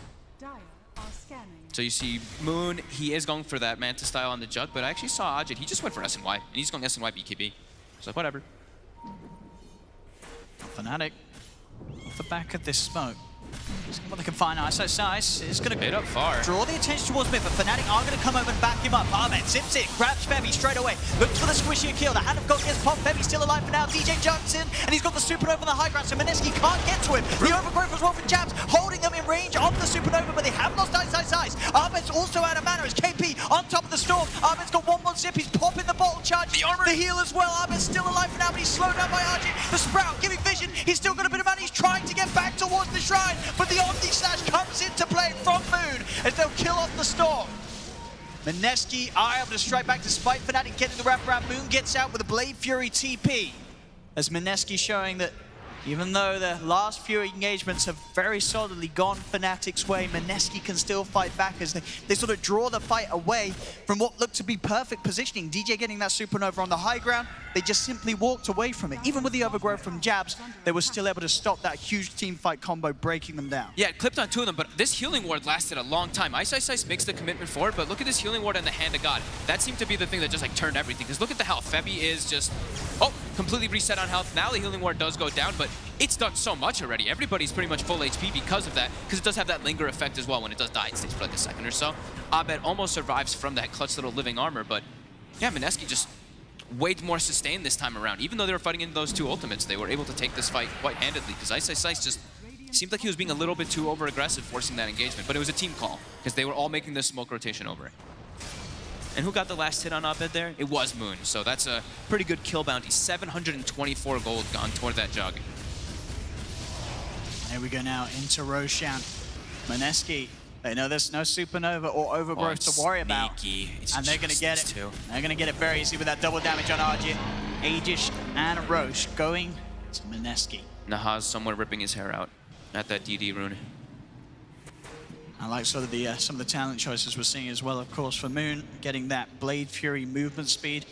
So you see Moon, he is going for that Manta style on the Jug, but I actually saw Ajit, he just went for SNY, and he's going SNY BKB. So like, whatever. Fnatic, off the back of this smoke, What they can find ISO Size is going Hit to up far. draw the attention towards mid, but Fnatic are going to come over and back him up. Ahmed zips it, grabs Febby straight away, looks for the squishy kill. The hand of God gets popped. Febby's still alive for now. DJ jumps in, and he's got the supernova on the high ground, so Mineski can't get to him. The overgrowth as well from Jabs, holding them in range of the supernova, but they have lost ISO Size. Ahmed's also out of mana as KP on top of the storm. Ahmed's got one more zip. He's popping the bottle charge. The armor, the heal as well. Ahmed's still alive for now, but he's slowed down by Arjit. The Sprout giving vision. He's still got a bit of mana. He's trying to get back towards the shrine, but the Omni Slash comes into play from Moon as they'll kill off the storm. Mineski are able to strike back despite Fnatic getting the wraparound. Moon gets out with a Blade Fury TP as Mineski showing that even though the last few engagements have very solidly gone Fnatic's way, Mineski can still fight back as they sort of draw the fight away from what looked to be perfect positioning. DJ getting that supernova on the high ground, they just simply walked away from it. Even with the overgrowth from Jabs, they were still able to stop that huge team fight combo, breaking them down. Yeah, it clipped on two of them, but this healing ward lasted a long time. Ice makes the commitment forward, but look at this healing ward and the Hand of God. That seemed to be the thing that just like turned everything, because look at the health. Febby is just, completely reset on health. Now the healing ward does go down, but it's done so much already. Everybody's pretty much full HP because of that, because it does have that linger effect as well. When it does die, it stays for like a second or so. Abed almost survives from that clutch little living armor, but yeah, Mineski just way more sustained this time around. Even though they were fighting into those two ultimates, they were able to take this fight quite handedly, because Ice just seemed like he was being a little bit too over-aggressive forcing that engagement, but it was a team call, because they were all making this smoke rotation over it. And who got the last hit on Abed there? It was Moon, so that's a pretty good kill bounty. 724 gold gone toward that jug. There we go now into Roshan. Mineski, they know there's no supernova or overgrowth to worry about. And they're going to get it. They're going to get it very easy with that double damage on Arjit. Aegis and Roche going to Mineski. Nahaz somewhere ripping his hair out at that DD rune. I like sort of the some of the talent choices we're seeing as well, of course, for Moon, getting that Blade Fury movement speed.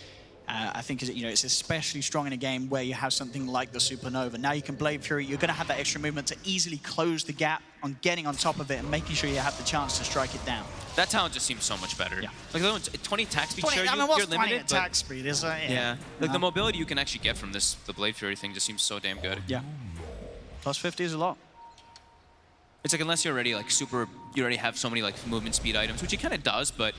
I think it's especially strong in a game where you have something like the Supernova. Now you can Blade Fury, you're going to have that extra movement to easily close the gap on getting on top of it and making sure you have the chance to strike it down. That talent just seems so much better. Yeah. Like 20 attack speed, 20, sure, I mean, you're limited, but attack speed is yeah. Like the mobility you can actually get from this, the Blade Fury thing just seems so damn good. Yeah. Plus 50 is a lot. It's like unless you're already like super, you already have so many like movement speed items, which he kind of does, but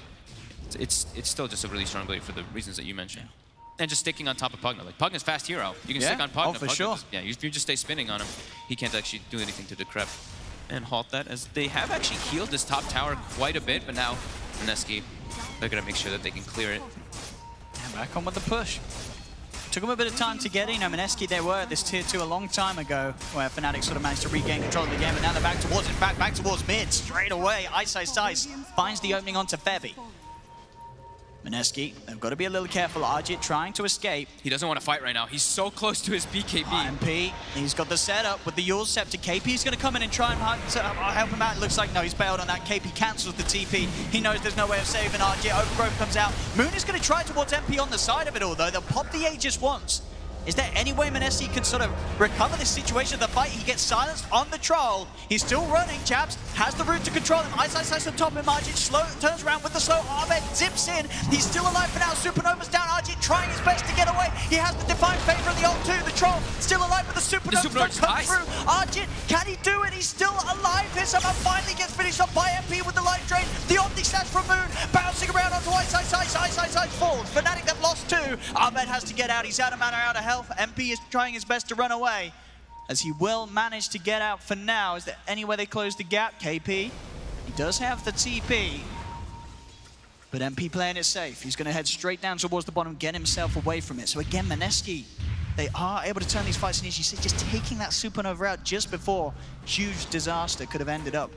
it's still just a really strong blade for the reasons that you mentioned. Yeah. And just sticking on top of Pugna. Like Pugna's fast hero. You can stick on Pugna. Oh, for sure. Yeah, you just stay spinning on him. He can't actually do anything to decrep and halt that, as they have actually healed this top tower quite a bit, but now Mineski, they're gonna make sure that they can clear it. And back on with the push. Took them a bit of time to get in. Mineski, they were at this tier 2 a long time ago, where Fnatic sort of managed to regain control of the game, but now they're back towards it. In fact, back towards mid, straight away. Ice finds the opening onto Febby. Mineski, they've got to be a little careful. Arjit trying to escape. He doesn't want to fight right now. He's so close to his BKB. MP, he's got the setup with the Yule Scepter. KP's going to come in and try and help him out. It looks like, no, he's bailed on that. KP cancels the TP. He knows there's no way of saving Arjit. Overgrowth comes out. Moon is going to try towards MP on the side of it all, though. They'll pop the Aegis once. Is there any way Mineski can sort of recover this situation of the fight? He gets silenced on the troll. He's still running, Jabs has the route to control him. Ice on top of him. Arjit turns around with the slow. Ahmed zips in. He's still alive for now. Supernova's down. Arjit trying his best to get away. He has the Divine Favor of the ult too. The troll still alive with the Supernova. Come through. Arjit, can he do it? He's still alive here. Somehow finally gets finished up by MP with the life drain. The Omni Slash from Moon. Bouncing around onto Ice falls. Fnatic have lost 2. Ahmed has to get out. He's out of mana, out of health. MP is trying his best to run away, as he will manage to get out for now. Is there any way they close the gap? KP, he does have the TP, but MP playing it safe. He's going to head straight down towards the bottom, get himself away from it. So again, Mineski, they are able to turn these fights, and as you said, just taking that Supernova out just before, huge disaster could have ended up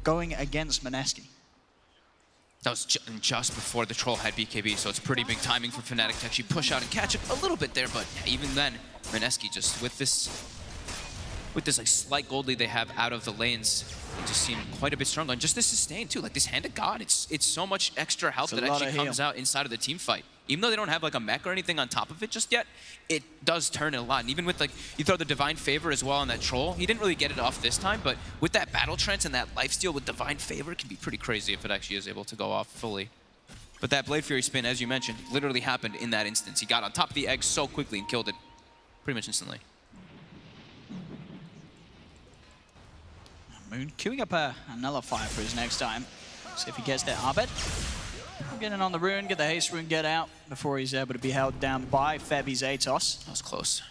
going against Mineski. That was just before the troll had BKB, so it's pretty big timing for Fnatic to actually push out and catch it a little bit there, but even then, Mineski just with this like slight gold lead they have out of the lanes, they just seem quite a bit stronger. And just this sustain too, like this Hand of God, it's so much extra health that actually comes out inside of the team fight. Even though they don't have like a mech or anything on top of it just yet, it does turn it a lot. And even with like, you throw the Divine Favor as well on that troll, he didn't really get it off this time, but with that Battle Trance and that lifesteal with Divine Favor, it can be pretty crazy if it actually is able to go off fully. But that Blade Fury spin, as you mentioned, literally happened in that instance. He got on top of the egg so quickly and killed it pretty much instantly. Moon queuing up a nullifier for his next time. See if he gets there. Abed getting on the rune, get the haste rune, get out before he's able to be held down by Febi's Atos. That was close.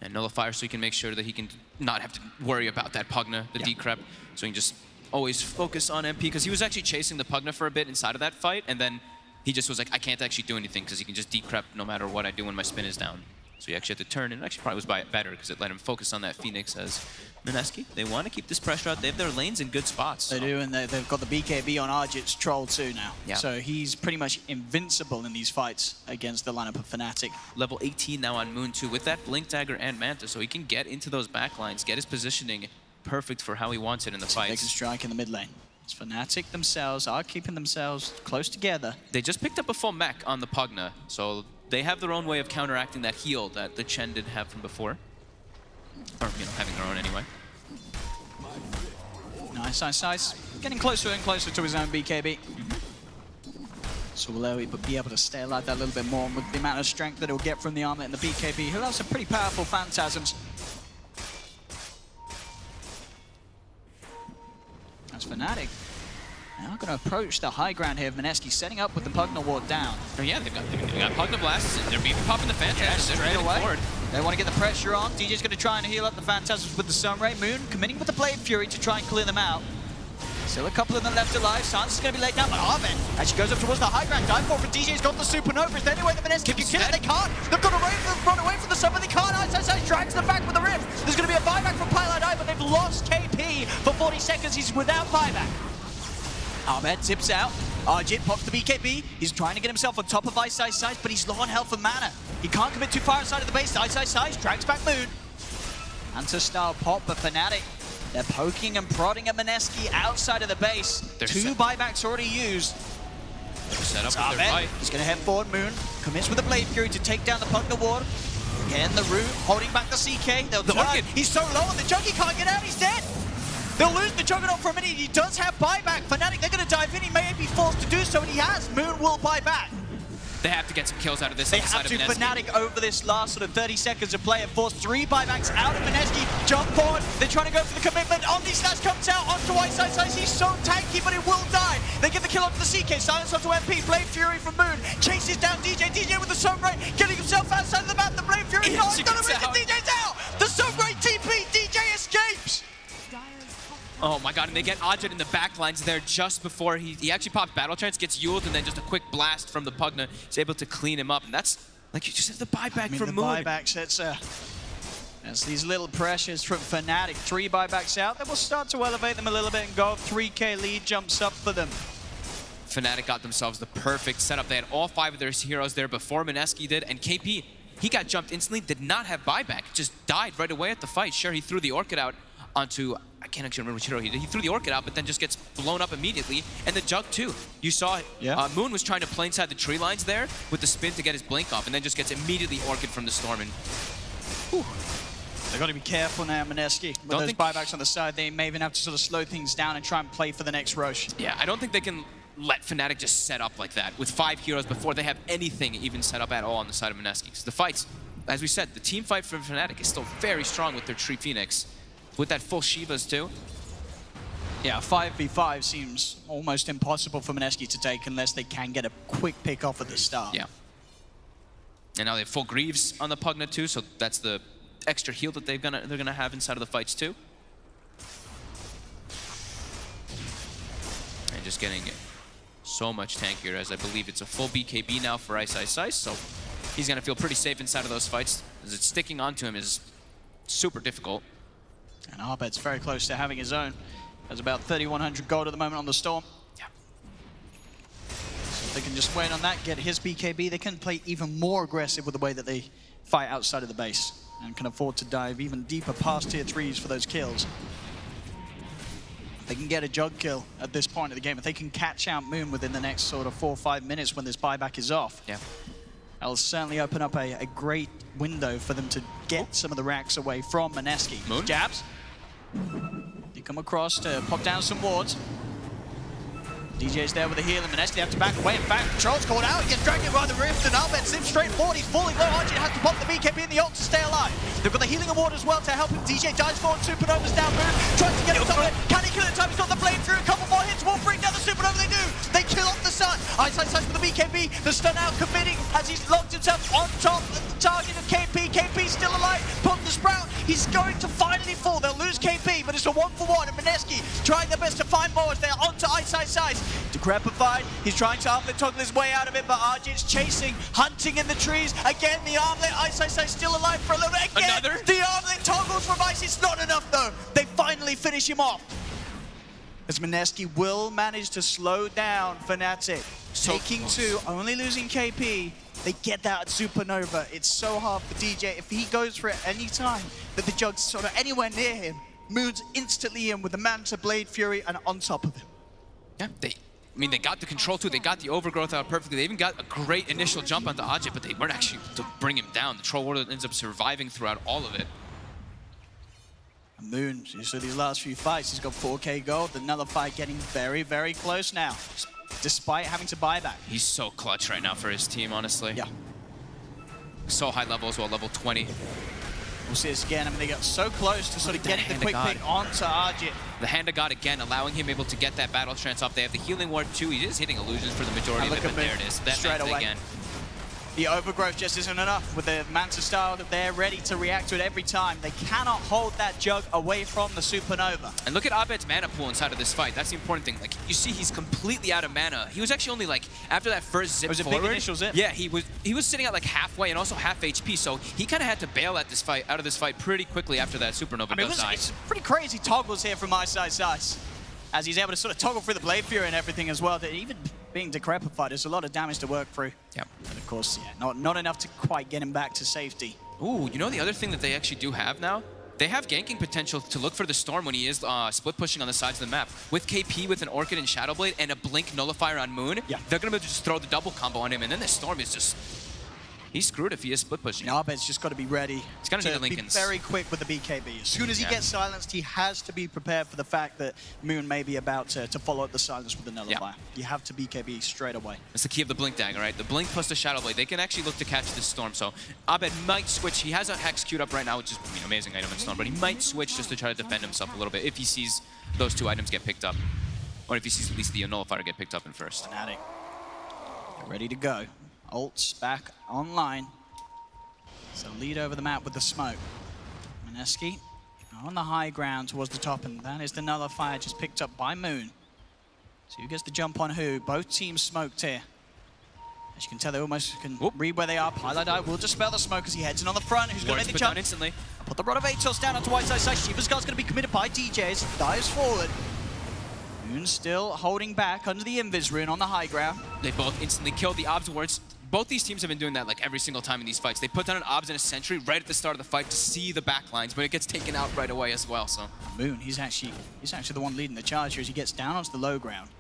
And nullifier so he can make sure that he can not have to worry about that Pugna, the decrep, so he can just always focus on MP, because he was actually chasing the Pugna for a bit inside of that fight, and then he just was like, I can't actually do anything because he can just decrep no matter what I do when my spin is down. So he actually had to turn, and it actually probably was better because it let him focus on that Phoenix as Mineski. They want to keep this pressure out. They have their lanes in good spots. They do, and they've got the BKB on Arjit's troll too now. Yeah. So he's pretty much invincible in these fights against the lineup of Fnatic. Level 18 now on Moon 2 with that Blink Dagger and Manta, so he can get into those backlines, get his positioning perfect for how he wants it in the fights. They can strike in the mid lane. It's Fnatic themselves are keeping themselves close together. They just picked up a full mech on the Pugna, so they have their own way of counteracting that heal that the Chen didn't have from before. Or, you know, having their own anyway. Nice, nice, nice. Getting closer and closer to his own BKB. So will he be able to stay alive that little bit more with the amount of strength that he'll get from the armlet and the BKB. He'll have some pretty powerful phantasms. That's Fnatic. Now going to approach the high ground here of Mineski, setting up with the Pugna ward down. Oh yeah, they've got Pugna blasts, and they're beefing popping the Phantasms. Yeah, straight away. Forward. They want to get the pressure on. DJ's going to try and heal up the Phantasms with the Sunray. Moon committing with the Blade Fury to try and clear them out. Still a couple of them left alive. Sans is going to be laid down by Arben. Actually goes up towards the high ground. Dive for DJ's got the Supernova. Is there any way that Mineski can kill it? They can't. They've got to run away from the sun, but they can't. Ice drags them back with the Rift. There's going to be a buyback from Pilot Eye, but they've lost KP for 40 seconds. He's without buyback. Ahmed zips out. Arjit pops the BKB. He's trying to get himself on top of Ice, but he's low on health and mana. He can't commit too far inside of the base. Ice drags back Moon. Hunter-style pop, but Fnatic, they're poking and prodding at Mineski outside of the base. Two buybacks already used. They're set up with their fight. He's going to head forward. Moon commits with the Blade Fury to take down the Pugna ward. Again, the root holding back the CK. They'll turn. He's so low on the jug, he can't get out. He's dead. They'll lose the Juggernaut for a minute. He does have buyback. Fnatic, they're going to dive in. He may be forced to do so, and he has. Moon will buy back. They have to get some kills out of this. They have to. Fnatic over this last sort of 30 seconds of play have forced 3 buybacks out of Mineski. Jump forward. They're trying to go for the commitment. Omni Slash comes out onto Ice. He's so tanky, but it will die. They get the kill onto the CK. Silence onto MP. Blade Fury from Moon. Chases down DJ. DJ with the Sunray. Getting himself outside of the map. The Blade Fury can't. DJ's out. The Sunray TP. DJ escapes. Oh my god, and they get Ajit in the back lines there just before he actually pops Battle Trance, gets Yuled, and then just a quick blast from the Pugna is able to clean him up. And that's, like, you just have the buyback from Moon. The buybacks, that's these little pressures from Fnatic. 3 buybacks out, that will start to elevate them a little bit and go. 3K lead jumps up for them. Fnatic got themselves the perfect setup. They had all 5 of their heroes there before Mineski did, and KP, he got jumped instantly, did not have buyback, just died right away at the fight. Sure, he threw the Orchid out onto, I can't actually remember which hero he did. He threw the Orchid out, but then just gets blown up immediately. And the Jug too. You saw it. Moon was trying to play inside the tree lines there with the spin to get his blink off, and then just gets immediately Orchid from the Storm. And they've got to be careful now, Mineski. With those buybacks on the side, they may even have to sort of slow things down and try and play for the next Roche. Yeah, I don't think they can let Fnatic just set up like that with 5 heroes before they have anything even set up at all on the side of Mineski. Because the fights, as we said, the team fight for Fnatic is still very strong with their Tree Phoenix. With that full Shivas too. Yeah, 5v5 seems almost impossible for Mineski to take unless they can get a quick pick off at the start. Yeah. And now they have full Greaves on the Pugna too, so that's the extra heal that they're gonna have inside of the fights too. And just getting so much tankier, as I believe it's a full BKB now for Ice, so he's gonna feel pretty safe inside of those fights, as it's sticking onto him is super difficult. And Arbet's very close to having his own. Has about 3,100 gold at the moment on the Storm. Yeah. So if they can just wait on that, get his BKB, they can play even more aggressive with the way that they fight outside of the base and can afford to dive even deeper past tier 3s for those kills. If they can get a Jug kill at this point of the game, if they can catch out Moon within the next sort of 4 or 5 minutes when this buyback is off, that'll certainly open up a great window for them to get some of the racks away from Mineski. Moon? Jabs. They come across to pop down some wards. DJ's there with a heal, and Mineski have to back away. In fact, Control's called out, he gets dragged in by the rift, and Albert slips straight forward. He's falling low. Arjun has to pop the BKB in the ult to stay alive. They've got the healing award as well to help him. DJ dies forward, Supernova's down move, tries to get him somewhere. Can he kill it in time? He's got the flame through, a couple more hits, won't bring down the Supernova. They do. They kill off the Sun. Eyesight sights with the BKB, the stun out committing as he's locked himself on top of the target of KP. KP's still alive, pump the Sprout. He's going to finally fall. They'll lose KP, but it's a 1-for-1, and Mineski trying their best to find more as they're onto Eyesight sights. Decrepified, he's trying to armlet toggle his way out of it, but Arjun's chasing, hunting in the trees. Again, the armlet, Eyesight sights still alive for a little bit. Again, another? The armlet toggles from Ice. It's not enough though. They finally finish him off. As Mineski will manage to slow down Fnatic. Taking two, only losing KP. They get that at Supernova. It's so hard for DJ. If he goes for it any time that the Jug's sort of anywhere near him, Moon's instantly in with the Manta, Blade Fury, and on top of him. Yeah, they got the control too. They got the overgrowth out perfectly. They even got a great initial jump onto Ajit, but they weren't actually able to bring him down. The Troll Warlord ends up surviving throughout all of it. Moon, so these last few fights, he's got 4K gold. The Nullify getting very, very close now, despite having to buy back. He's so clutch right now for his team, honestly. Yeah. So high level as well, level 20. We'll see this again. I mean, they got so close to sort of getting the quick pick onto Ajit. The Hand of God again, allowing him able to get that battle trance off. They have the healing ward too. He is hitting illusions for the majority of it, but there it is. That straight away. Again. The overgrowth just isn't enough with the Manta style that they're ready to react to it every time. They cannot hold that Jug away from the Supernova. And look at Abed's mana pool inside of this fight. That's the important thing. Like, you see he's completely out of mana. He was actually only like, after that first zip forward. Big initial zip. Yeah, he was sitting at like halfway and also half HP, so he kind of had to bail at this fight, out of this fight pretty quickly after that Supernova does die. It's pretty crazy toggles here from Eyesight sights, as he's able to sort of toggle through the Blade Fury and everything as well. Even being decrepified, there's a lot of damage to work through. Yep. And of course, yeah, not enough to quite get him back to safety. Ooh, you know the other thing that they actually do have now? They have ganking potential to look for the Storm when he is split pushing on the sides of the map. With KP, with an Orchid and Shadowblade, and a Blink Nullifier on Moon, they're going to just throw the double combo on him, and then the Storm is just... He's screwed if he is split pushing. Abed's just got to be ready. He's got to need the be Lincolns. Very quick with the BKB. As soon as he gets silenced, he has to be prepared for the fact that Moon may be about to follow up the silence with the Nullifier. You have to BKB straight away. That's the key of the Blink Dagger, right? The Blink plus the Shadowblade. They can actually look to catch this Storm. So Abed might switch. He has a Hex queued up right now, which is an amazing item in Storm, but he might switch just to try to defend himself a little bit if he sees those two items get picked up. Or if he sees at least the Nullifier get picked up in first. Fnatic, ready to go. Ults back online. So lead over the map with the smoke. Mineski on the high ground towards the top, and that is the Nullifier just picked up by Moon. So who gets the jump on who? Both teams smoked here. As you can tell, they almost can read where they are. Highlight Eye will dispel the smoke as he heads in on the front. Who's going to make the jump? Instantly. Put the Rod of Atos down onto White Side. Shiva's Guard's going to be committed by DJ as he dives forward. Moon still holding back under the Invis rune on the high ground. They both instantly killed the Obs wards. Both these teams have been doing that like every single time in these fights. They put down an Obs and a Sentry right at the start of the fight to see the backlines, but it gets taken out right away as well. So Moon, he's actually the one leading the charge here as he gets down onto the low ground.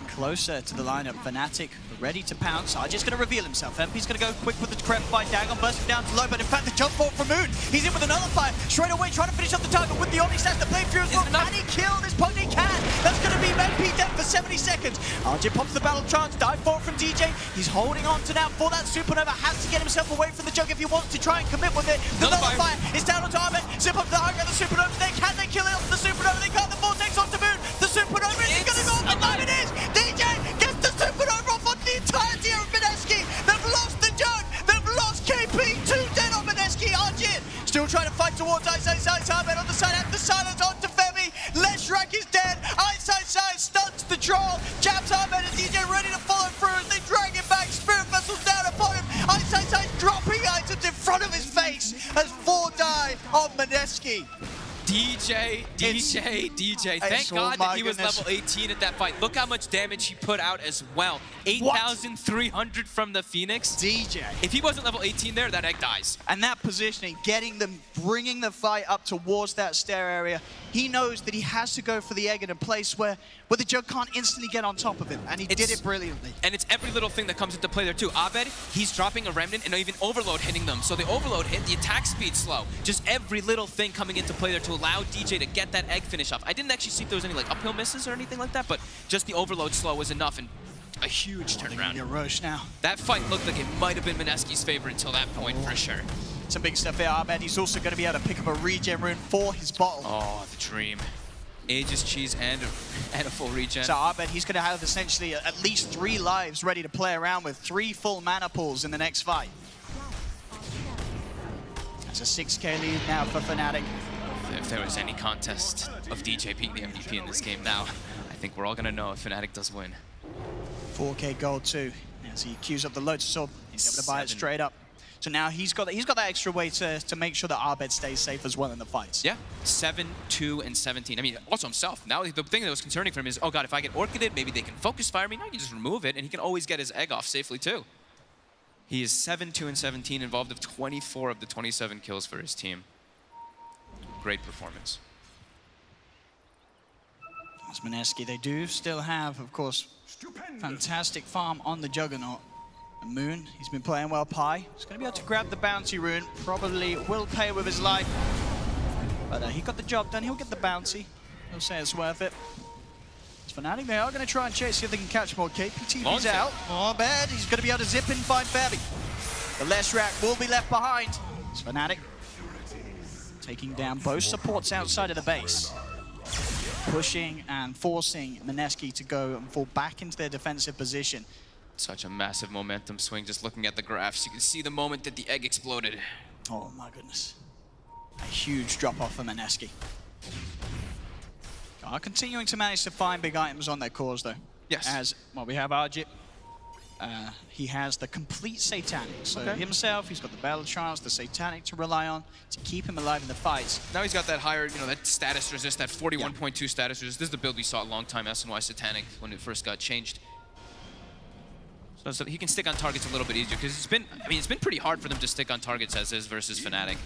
Closer to the lineup, Fnatic ready to pounce. Ajit's going to reveal himself. MP's going to go quick with the Decrepified Dagon, bursting down to low, but in fact the jump ball from Moon. He's in with another fire, straight away trying to finish up the target with the Omni Slash, the Blade Fury as well. Can he kill this Pugny? Can. That's going to be MP dead for 70 seconds. Ajit pops the battle trance, dive forward from DJ. He's holding on to now for that Supernova, has to get himself away from the Jug if he wants to try and commit with it. The Nullifier is down onto Ahmed, zip up to the high ground, the Supernova there. Can they kill it off the Supernova? They can't. The Vortex onto Moon. The Supernova is going to go off the time. It is. DJ gets the Supernova off on the entirety of Mineski. They've lost the Jug. They've lost KP. 2 dead on Mineski. Arjun still trying to fight towards Eyesight Ahmed on the side. At the silence onto Femi. Leshrak is dead. Eyesight stuns the Troll. Jabs Ahmed and DJ ready to follow through as they drag him back. Spirit Vessel's down upon him. Eyesight dropping items in front of his face as 4 die on Mineski. DJ. Thank God that he was level 18 at that fight. Look how much damage he put out as well. 8,300 from the Phoenix. DJ. If he wasn't level 18 there, that egg dies. And that positioning, getting them, bringing the fight up towards that stair area, he knows that he has to go for the egg in a place where the Jug can't instantly get on top of him, and he did it brilliantly. And it's every little thing that comes into play there too. Abed, he's dropping a Remnant and even Overload hitting them. So the Overload hit, the attack speed slow. Just every little thing coming into play there to allow DJ to get that egg finish off. I didn't actually see if there was any like uphill misses or anything like that, but just the overload slow was enough, and a huge turnaround. Your rush now. That fight looked like it might have been Mineski's favor until that point, for sure. Some big stuff here. Abed, he's also going to be able to pick up a regen rune for his bottle. Oh, the dream. Aegis cheese and a full regen. So Abed, he's going to have essentially at least 3 lives ready to play around with, 3 full mana pools in the next fight. That's a 6k lead now for Fnatic. If there was any contest of DJ being the MVP in this game now, I think we're all going to know if Fnatic does win. 4k gold too. As he queues up the Lotus Orb, he's able to buy it straight up. So now he's got that extra way to make sure that Abed stays safe as well in the fights. Yeah, 7, 2, and 17. I mean, also himself. Now the thing that was concerning for him is, oh god, if I get Orchided, maybe they can focus fire me. Now he can just remove it, and he can always get his egg off safely too. He is 7, 2, and 17, involved of 24 of the 27 kills for his team. Great performance. As Mineski, they do still have, of course, fantastic farm on the Juggernaut. And Moon, he's been playing well. Pi, he's going to be able to grab the bounty rune. Probably will pay with his life. But he got the job done. He'll get the bounty. He'll say it's worth it. As Fnatic, they are going to try and chase, see if they can catch more. KPTV's out. Oh, bad. He's going to be able to zip in fine fairly. The Leshrac will be left behind. It's Fnatic taking down both supports outside of the base. Pushing and forcing Mineski to go and fall back into their defensive position. Such a massive momentum swing, just looking at the graphs. You can see the moment that the egg exploded. Oh my goodness. A huge drop off for Mineski. Are continuing to manage to find big items on their cores though. Yes. As, well, we have Arjit. He has the complete Satanic. So himself, he's got the Battle Trance, the Satanic to rely on to keep him alive in the fights. Now he's got that higher, you know, that status resist, that 41.2 status resist. This is the build we saw a long time, SNY Satanic, when it first got changed. So he can stick on targets a little bit easier, because it's been, I mean, it's been pretty hard for them to stick on targets as is versus Fnatic.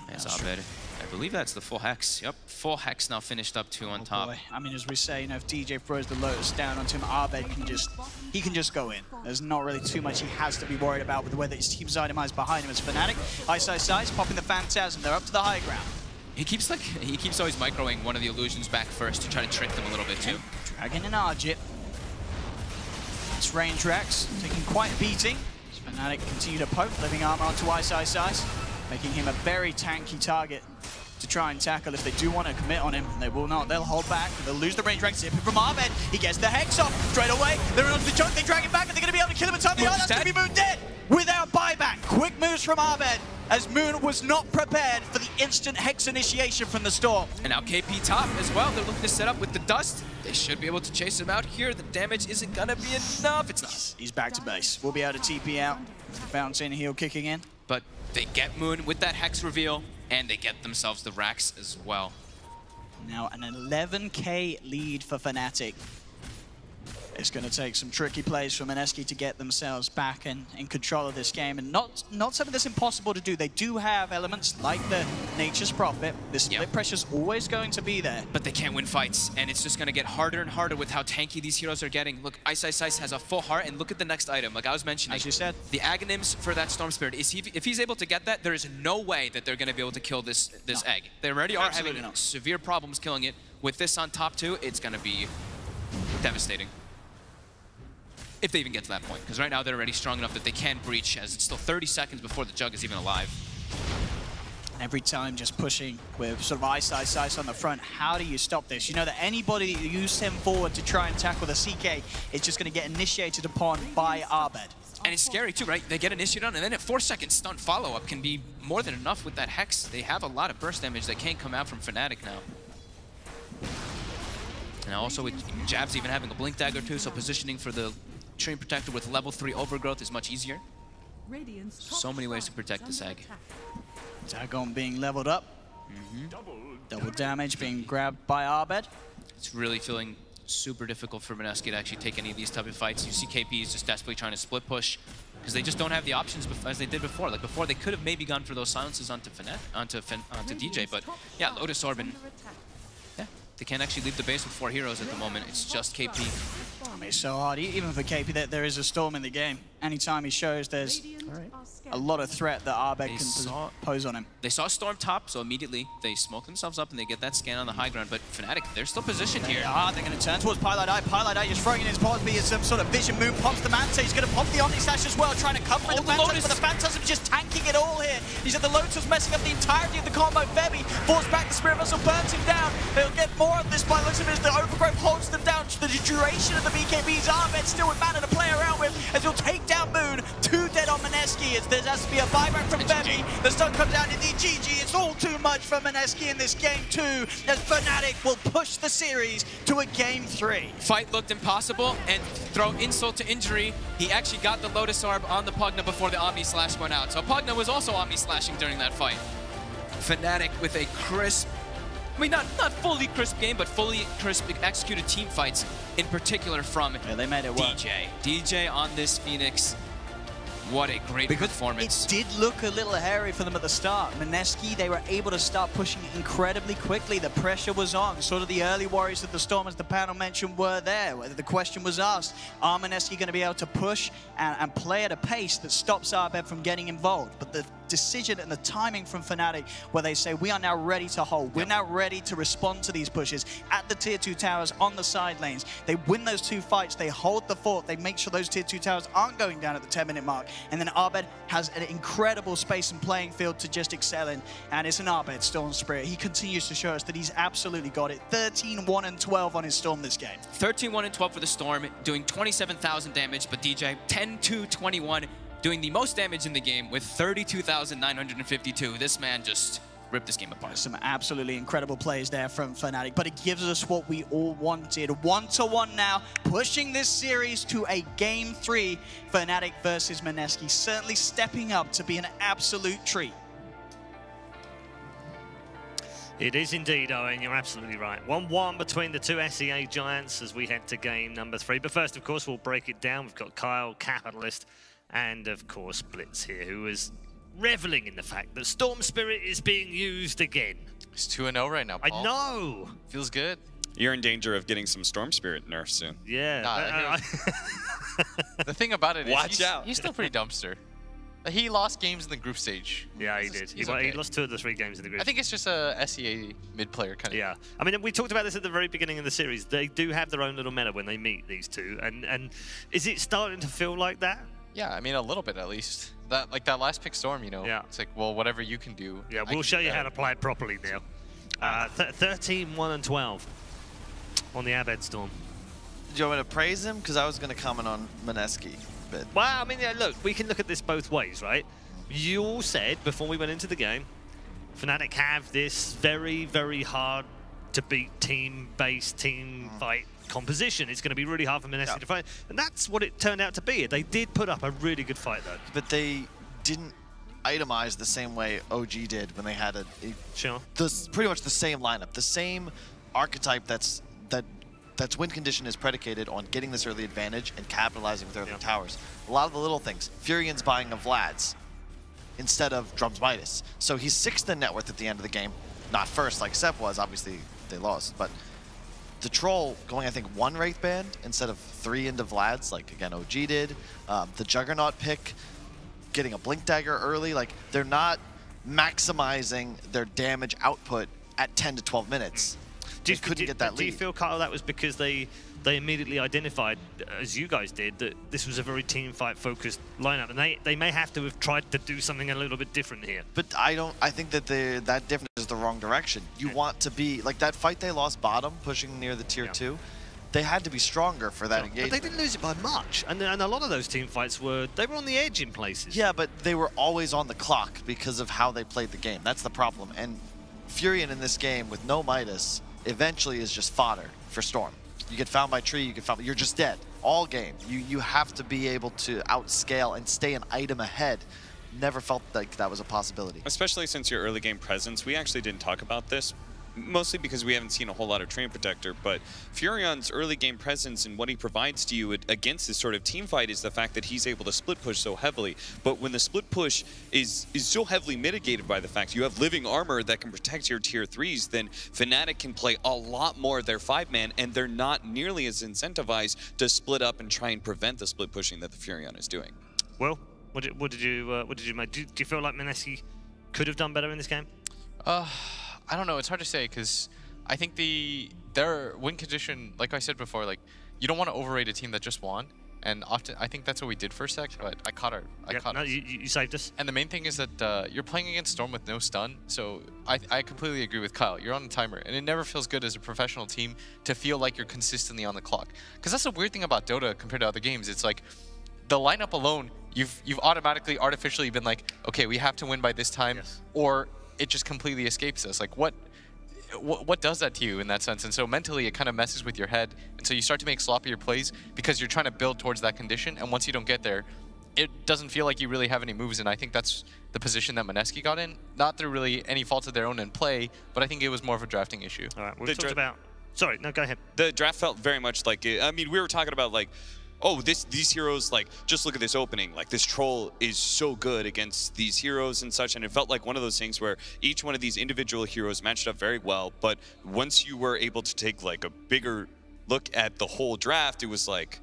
As Abed, I believe that's the full hex. Yep, full hex now finished up 2 on top. Boy. I mean, as we say, you know, if DJ throws the Lotus down onto him, Abed can just go in. There's not really too much he has to be worried about with the way that his team's itemized behind him as Fnatic. Ice, popping the Phantasm. They're up to the high ground. He keeps always microing one of the illusions back first to try to trick them a little bit too. Dragon and Arjit. It's Range Rex taking quite a beating. Fnatic continue to poke, living armor onto Ice, making him a very tanky target to try and tackle if they do want to commit on him. They will not. They'll hold back. They'll lose the Range Rex. Zipping from Abed. He gets the Hex off straight away. They're onto the choke. They drag him back, and they're going to be able to kill him in time. That's going to be Moon dead without buyback. Quick moves from Abed, as Moon was not prepared for the instant Hex initiation from the Storm. And now KP top as well. They're looking to set up with the dust. They should be able to chase him out here. The damage isn't going to be enough. It's not. He's back to base. We'll be able to TP out. Bounce in, heal kicking in. But they get Moon with that Hex reveal, and they get themselves the racks as well. Now an 11k lead for Fnatic. It's going to take some tricky plays for Mineski to get themselves back in control of this game, and not something that's impossible to do. They do have elements like the Nature's Prophet. The split pressure's always going to be there. But they can't win fights, and it's just going to get harder and harder with how tanky these heroes are getting. Look, Ice has a full heart, and look at the next item. Like I was mentioning, as you said, the Aghanims for that Storm Spirit. If he's able to get that, there is no way that they're going to be able to kill this egg. They already are having severe problems killing it. With this on top too, it's going to be devastating. If they even get to that point, because right now they're already strong enough that they can breach, as it's still 30 seconds before the Jug is even alive. And every time just pushing with sort of Ice on the front. How do you stop this? You know that anybody that you send forward to try and tackle the CK is just going to get initiated upon by Abed. And it's scary too, right? They get initiated on, and then at 4 seconds stun follow-up can be more than enough with that Hex. They have a lot of burst damage that can't come out from Fnatic now. And also with Jabs even having a Blink Dagger too, so positioning for the Treant Protector with level 3 overgrowth is much easier. So many ways to protect this egg. Dagon being leveled up. Double damage being grabbed by Abed. It's really feeling super difficult for Mineski to actually take any of these type of fights. You see KP is just desperately trying to split push because they just don't have the options as they did before. Like before, they could have maybe gone for those silences onto DJ, but yeah, Lotus Orb and They can't actually leave the base with 4 heroes at the moment. It's just KP. I mean, it's so hard. Even for KP, that there is a Storm in the game. Anytime he shows, there's a lot of threat that Arbed can pose on him. They saw Storm top, so immediately they smoke themselves up and they get that scan on the high ground. But Fnatic, they're still positioned here. They're going to turn towards Pilot Eye. Pilot Eye just throwing in his Cosby as some sort of vision move. Pops the Manta. He's going to pop the Omni Slash as well, trying to cover the Phantasm, but the Phantasm just tanking it all here. He's at the Lotus, messing up the entirety of the combo. Febby falls back, the Spirit Vessel burns him down. They'll get more of this by looks of it as the Overgrowth holds them down. The duration of the BKBs, Arbed still with mana to play around with as he'll take down Moon. 2 dead on Mineski as there has to be a buyback from Febby. The stun comes out in the GG. It's all too much for Mineski in this game 2 as Fnatic will push the series to a game 3. Fight looked impossible, and throw insult to injury, he actually got the Lotus Orb on the Pugna before the Omni Slash went out. So Pugna was also Omni Slashing during that fight. Fnatic with a crisp, I mean, not fully crisp game, but fully crisp executed team fights, in particular from they made it work. DJ on this Phoenix. What a great performance. It did look a little hairy for them at the start. Mineski, they were able to start pushing incredibly quickly. The pressure was on. Sort of the early worries of the Storm, as the panel mentioned, were there. The question was asked, are Mineski going to be able to push and play at a pace that stops Arbed from getting involved? But the decision and the timing from Fnatic, where they say, we are now ready to hold. We're now ready to respond to these pushes at the tier 2 towers on the side lanes. They win those 2 fights. They hold the fort. They make sure those tier 2 towers aren't going down at the 10-minute mark. And then Arbed has an incredible space and playing field to just excel in. And it's an Arbed Storm Spirit. He continues to show us that he's absolutely got it. 13-1-12 on his Storm this game. 13-1-12 for the Storm, doing 27,000 damage, but DJ 10-2-21, doing the most damage in the game with 32,952. This man just ripped this game apart. Some absolutely incredible plays there from Fnatic, but it gives us what we all wanted. 1-1 now, pushing this series to a game 3. Fnatic versus Mineski, certainly stepping up to be an absolute treat. It is indeed, Owen, you're absolutely right. 1-1 between the 2 SEA giants as we head to game number 3. But first, of course, we'll break it down. We've got Kyle, Capitalist, and of course Blitz here, who is reveling in the fact that Storm Spirit is being used again. It's 2-0 right now, Paul. I know. Feels good. You're in danger of getting some Storm Spirit nerfs soon. Yeah. The thing about it is watch out. He's still pretty dumpster. He lost games in the group stage. Yeah, he did. He lost 2 of the 3 games in the group. I think it's just a SEA mid-player kind of. Yeah. I mean, we talked about this at the very beginning of the series. They do have their own little meta when they meet, these 2. And is it starting to feel like that? Yeah, I mean, a little bit at least. That last pick Storm, you know. Yeah. It's like, well, whatever you can do. Yeah, we'll show you how to play it properly now. 13-1-12 on the Arbed Storm. Do you want me to praise him? Because I was going to comment on Mineski. But well, I mean, yeah, look, we can look at this both ways, right? You all said before we went into the game, Fnatic have this very, very hard to beat team-based, team fight composition. It's going to be really hard for Mineski to fight. And that's what it turned out to be. They did put up a really good fight, though. But they didn't itemize the same way OG did when they had pretty much the same lineup, the same archetype that's win condition is predicated on getting this early advantage and capitalizing with early towers. A lot of the little things. Furion's buying a Vlad's instead of Drum's Midas. So he's 6th in net worth at the end of the game. Not first like Sep was, obviously they lost, but the Troll going, I think, 1 Wraith Band instead of 3 into Vlad's, like, again, OG did. The Juggernaut pick, getting a Blink Dagger early. Like, they're not maximizing their damage output at 10 to 12 minutes. Couldn't get that lead. Do you feel, Kyle, that was because they immediately identified, as you guys did, that this was a very team fight focused lineup, and they may have to have tried to do something a little bit different here. But I think that that difference is the wrong direction. You want to be like that fight they lost bottom, pushing near the tier 2. They had to be stronger for that engagement. But they didn't lose it by much, and a lot of those team fights were on the edge in places. Yeah, but they were always on the clock because of how they played the game. That's the problem. And Furion in this game with no Midas eventually is just fodder for Storm. You get found by tree, you're just dead all game. You have to be able to outscale and stay an item ahead. Never felt like that was a possibility. Especially since your early game presence, we actually didn't talk about this, mostly because we haven't seen a whole lot of Train Protector, but Furion's early game presence and what he provides to you against this sort of team fight is the fact that he's able to split push so heavily. But when the split push is so heavily mitigated by the fact you have living armor that can protect your tier 3s, then Fnatic can play a lot more of their 5-man, and they're not nearly as incentivized to split up and try and prevent the split pushing that the Furion is doing. Well, what did you make? Do you feel like Mineski could have done better in this game? I don't know. It's hard to say because I think their win condition, like I said before, like you don't want to overrate a team that just won, and often I think that's what we did first sec. But I caught us. You saved us. And the main thing is that you're playing against Storm with no stun, so I completely agree with Kyle. You're on a timer, and it never feels good as a professional team to feel like you're consistently on the clock. Because that's the weird thing about Dota compared to other games. It's like the lineup alone, you've automatically artificially been like, okay, we have to win by this time, or it just completely escapes us. Like what does that to you in that sense? And so mentally it kind of messes with your head, and so you start to make sloppier plays because you're trying to build towards that condition, and once you don't get there, it doesn't feel like you really have any moves. And I think that's the position that Mineski got in, not through really any fault of their own in play, but I think it was more of a drafting issue. All right, we've talked about... Sorry, no, go ahead. The draft felt very much like it. I mean, we were talking about like, oh, these heroes, like, just look at this opening. Like, this troll is so good against these heroes and such. And it felt like one of those things where each one of these individual heroes matched up very well. But once you were able to take, like, a bigger look at the whole draft, it was like,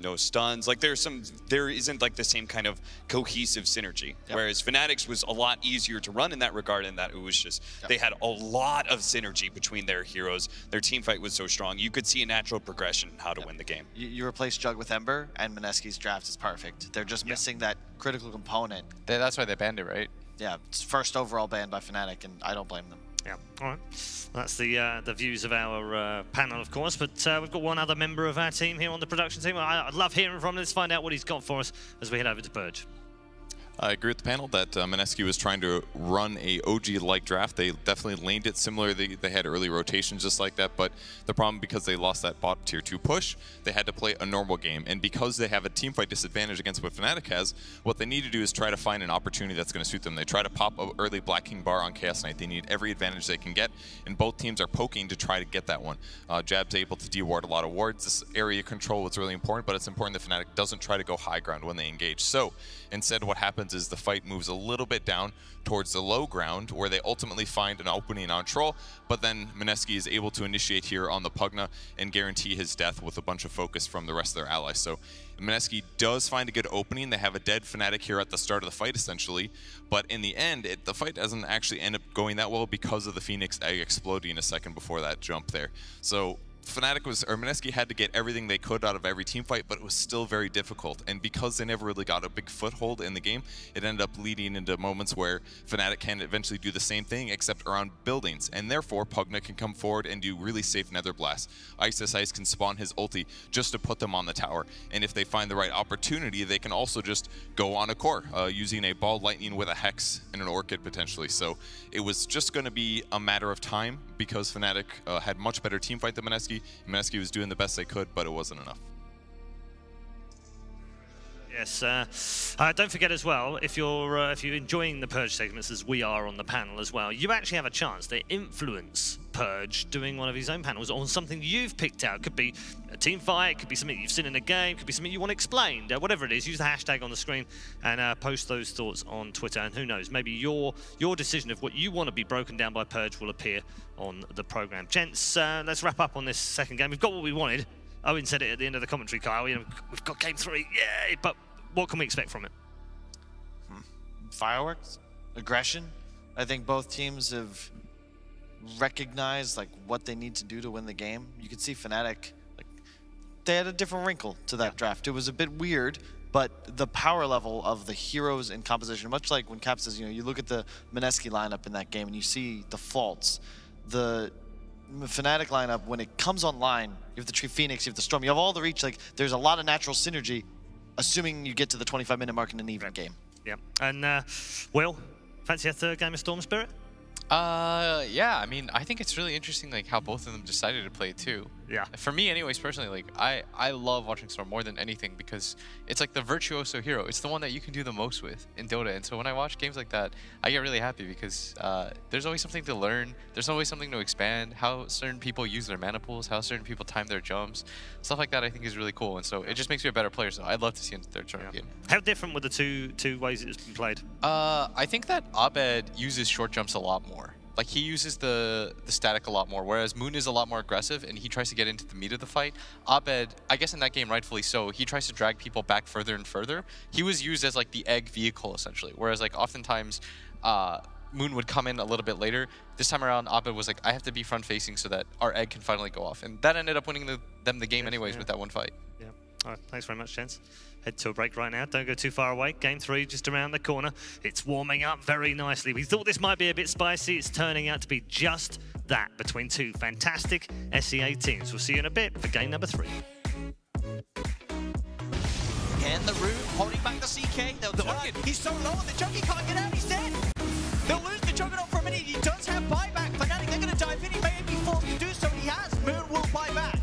no stuns. Like, there isn't, like, the same kind of cohesive synergy. Yep. Whereas Fnatic's was a lot easier to run in that regard, in that it was just, they had a lot of synergy between their heroes. Their team fight was so strong. You could see a natural progression in how to win the game. You replace Jug with Ember, and Mineski's draft is perfect. They're just missing that critical component. That's why they banned it, right? Yeah, it's first overall banned by Fnatic, and I don't blame them. Yeah, all right. That's the views of our panel, of course, but we've got one other member of our team here on the production team. I'd love hearing from him. Let's find out what he's got for us as we head over to Purge. I agree with the panel that Mineski was trying to run a OG-like draft. They definitely laned it similarly. They had early rotations just like that, but the problem, because they lost that bot tier 2 push, they had to play a normal game. And because they have a teamfight disadvantage against what Fnatic has, what they need to do is try to find an opportunity that's going to suit them. They try to pop an early Black King bar on Chaos Knight. They need every advantage they can get, and both teams are poking to try to get that one. Jab's able to de-ward a lot of wards. This area control is really important, but it's important that Fnatic doesn't try to go high ground when they engage. So instead, what happens is the fight moves a little bit down towards the low ground, where they ultimately find an opening on Troll, but then Mineski is able to initiate here on the Pugna and guarantee his death with a bunch of focus from the rest of their allies. So Mineski does find a good opening. They have a dead Fnatic here at the start of the fight, essentially, but in the end, the fight doesn't actually end up going that well because of the Phoenix egg exploding a second before that jump there. So Mineski had to get everything they could out of every team fight, but it was still very difficult. And because they never really got a big foothold in the game, it ended up leading into moments where Fnatic can eventually do the same thing, except around buildings. And therefore, Pugna can come forward and do really safe Nether Blast. Ice can spawn his ulti just to put them on the tower. And if they find the right opportunity, they can also just go on a core, using a Ball Lightning with a Hex and an Orchid potentially. So it was just going to be a matter of time, because Fnatic had much better team fight than Mineski. Mineski was doing the best they could, but it wasn't enough. Yes, don't forget as well, if you're enjoying the Purge segments as we are on the panel as well, you actually have a chance to influence Purge doing one of his own panels on something you've picked out. Could be a team fight, could be something you've seen in a game, could be something you want explained, whatever it is. Use the hashtag on the screen and post those thoughts on Twitter, and who knows, maybe your decision of what you want to be broken down by Purge will appear on the program. Gents, let's wrap up on this second game. We've got what we wanted. Owen said it at the end of the commentary, Kyle. You know, we've got game 3, yay! But what can we expect from it? Fireworks, aggression. I think both teams have recognized like what they need to do to win the game. You could see Fnatic, like, they had a different wrinkle to that draft. It was a bit weird, but the power level of the heroes in composition, much like when Cap says, you know, you look at the Mineski lineup in that game and you see the faults. The Fnatic lineup, when it comes online, you have the Tree Phoenix, you have the Storm, you have all the reach. Like, there's a lot of natural synergy, assuming you get to the 25-minute mark in an even game. Yeah. And Will, fancy a third game of Storm Spirit? Yeah, I mean, I think it's really interesting, like, how both of them decided to play it too. Yeah. For me, anyways, personally, like I love watching Storm more than anything because it's like the virtuoso hero. It's the one that you can do the most with in Dota. And so when I watch games like that, I get really happy because there's always something to learn. There's always something to expand. How certain people use their mana pools, how certain people time their jumps, stuff like that. I think is really cool. And so it just makes me a better player. So I'd love to see in the third tournament game. How different were the two ways it's been played? I think that Abed uses short jumps a lot more. Like, he uses the static a lot more, whereas Moon is a lot more aggressive, and he tries to get into the meat of the fight. Abed, I guess in that game, rightfully so, he tries to drag people back further and further. He was used as, like, the egg vehicle, essentially, whereas, like, oftentimes, Moon would come in a little bit later. This time around, Abed was like, I have to be front-facing so that our egg can finally go off. And that ended up winning them the game anyways with that one fight. Yeah. All right, thanks very much, gents. Head to a break right now. Don't go too far away. Game 3 just around the corner. It's warming up very nicely. We thought this might be a bit spicy. It's turning out to be just that between two fantastic SEA teams. We'll see you in a bit for game number 3. In the room, holding back the CK. He's so low on the Junkie, can't get out, he's dead. They'll lose the Juggernaut for a minute. He does have buyback. Fnatic, they're going to dive in. He may be forced to do so. He has. Moon will buy back.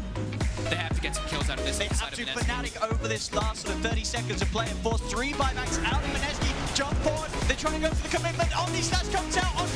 They have to get some kills out of this. They have to. Fnatic over this last sort of 30 seconds of play and force 3 buybacks out of Mineski. Jump forward. They're trying to go for the commitment. Omni Slash comes out on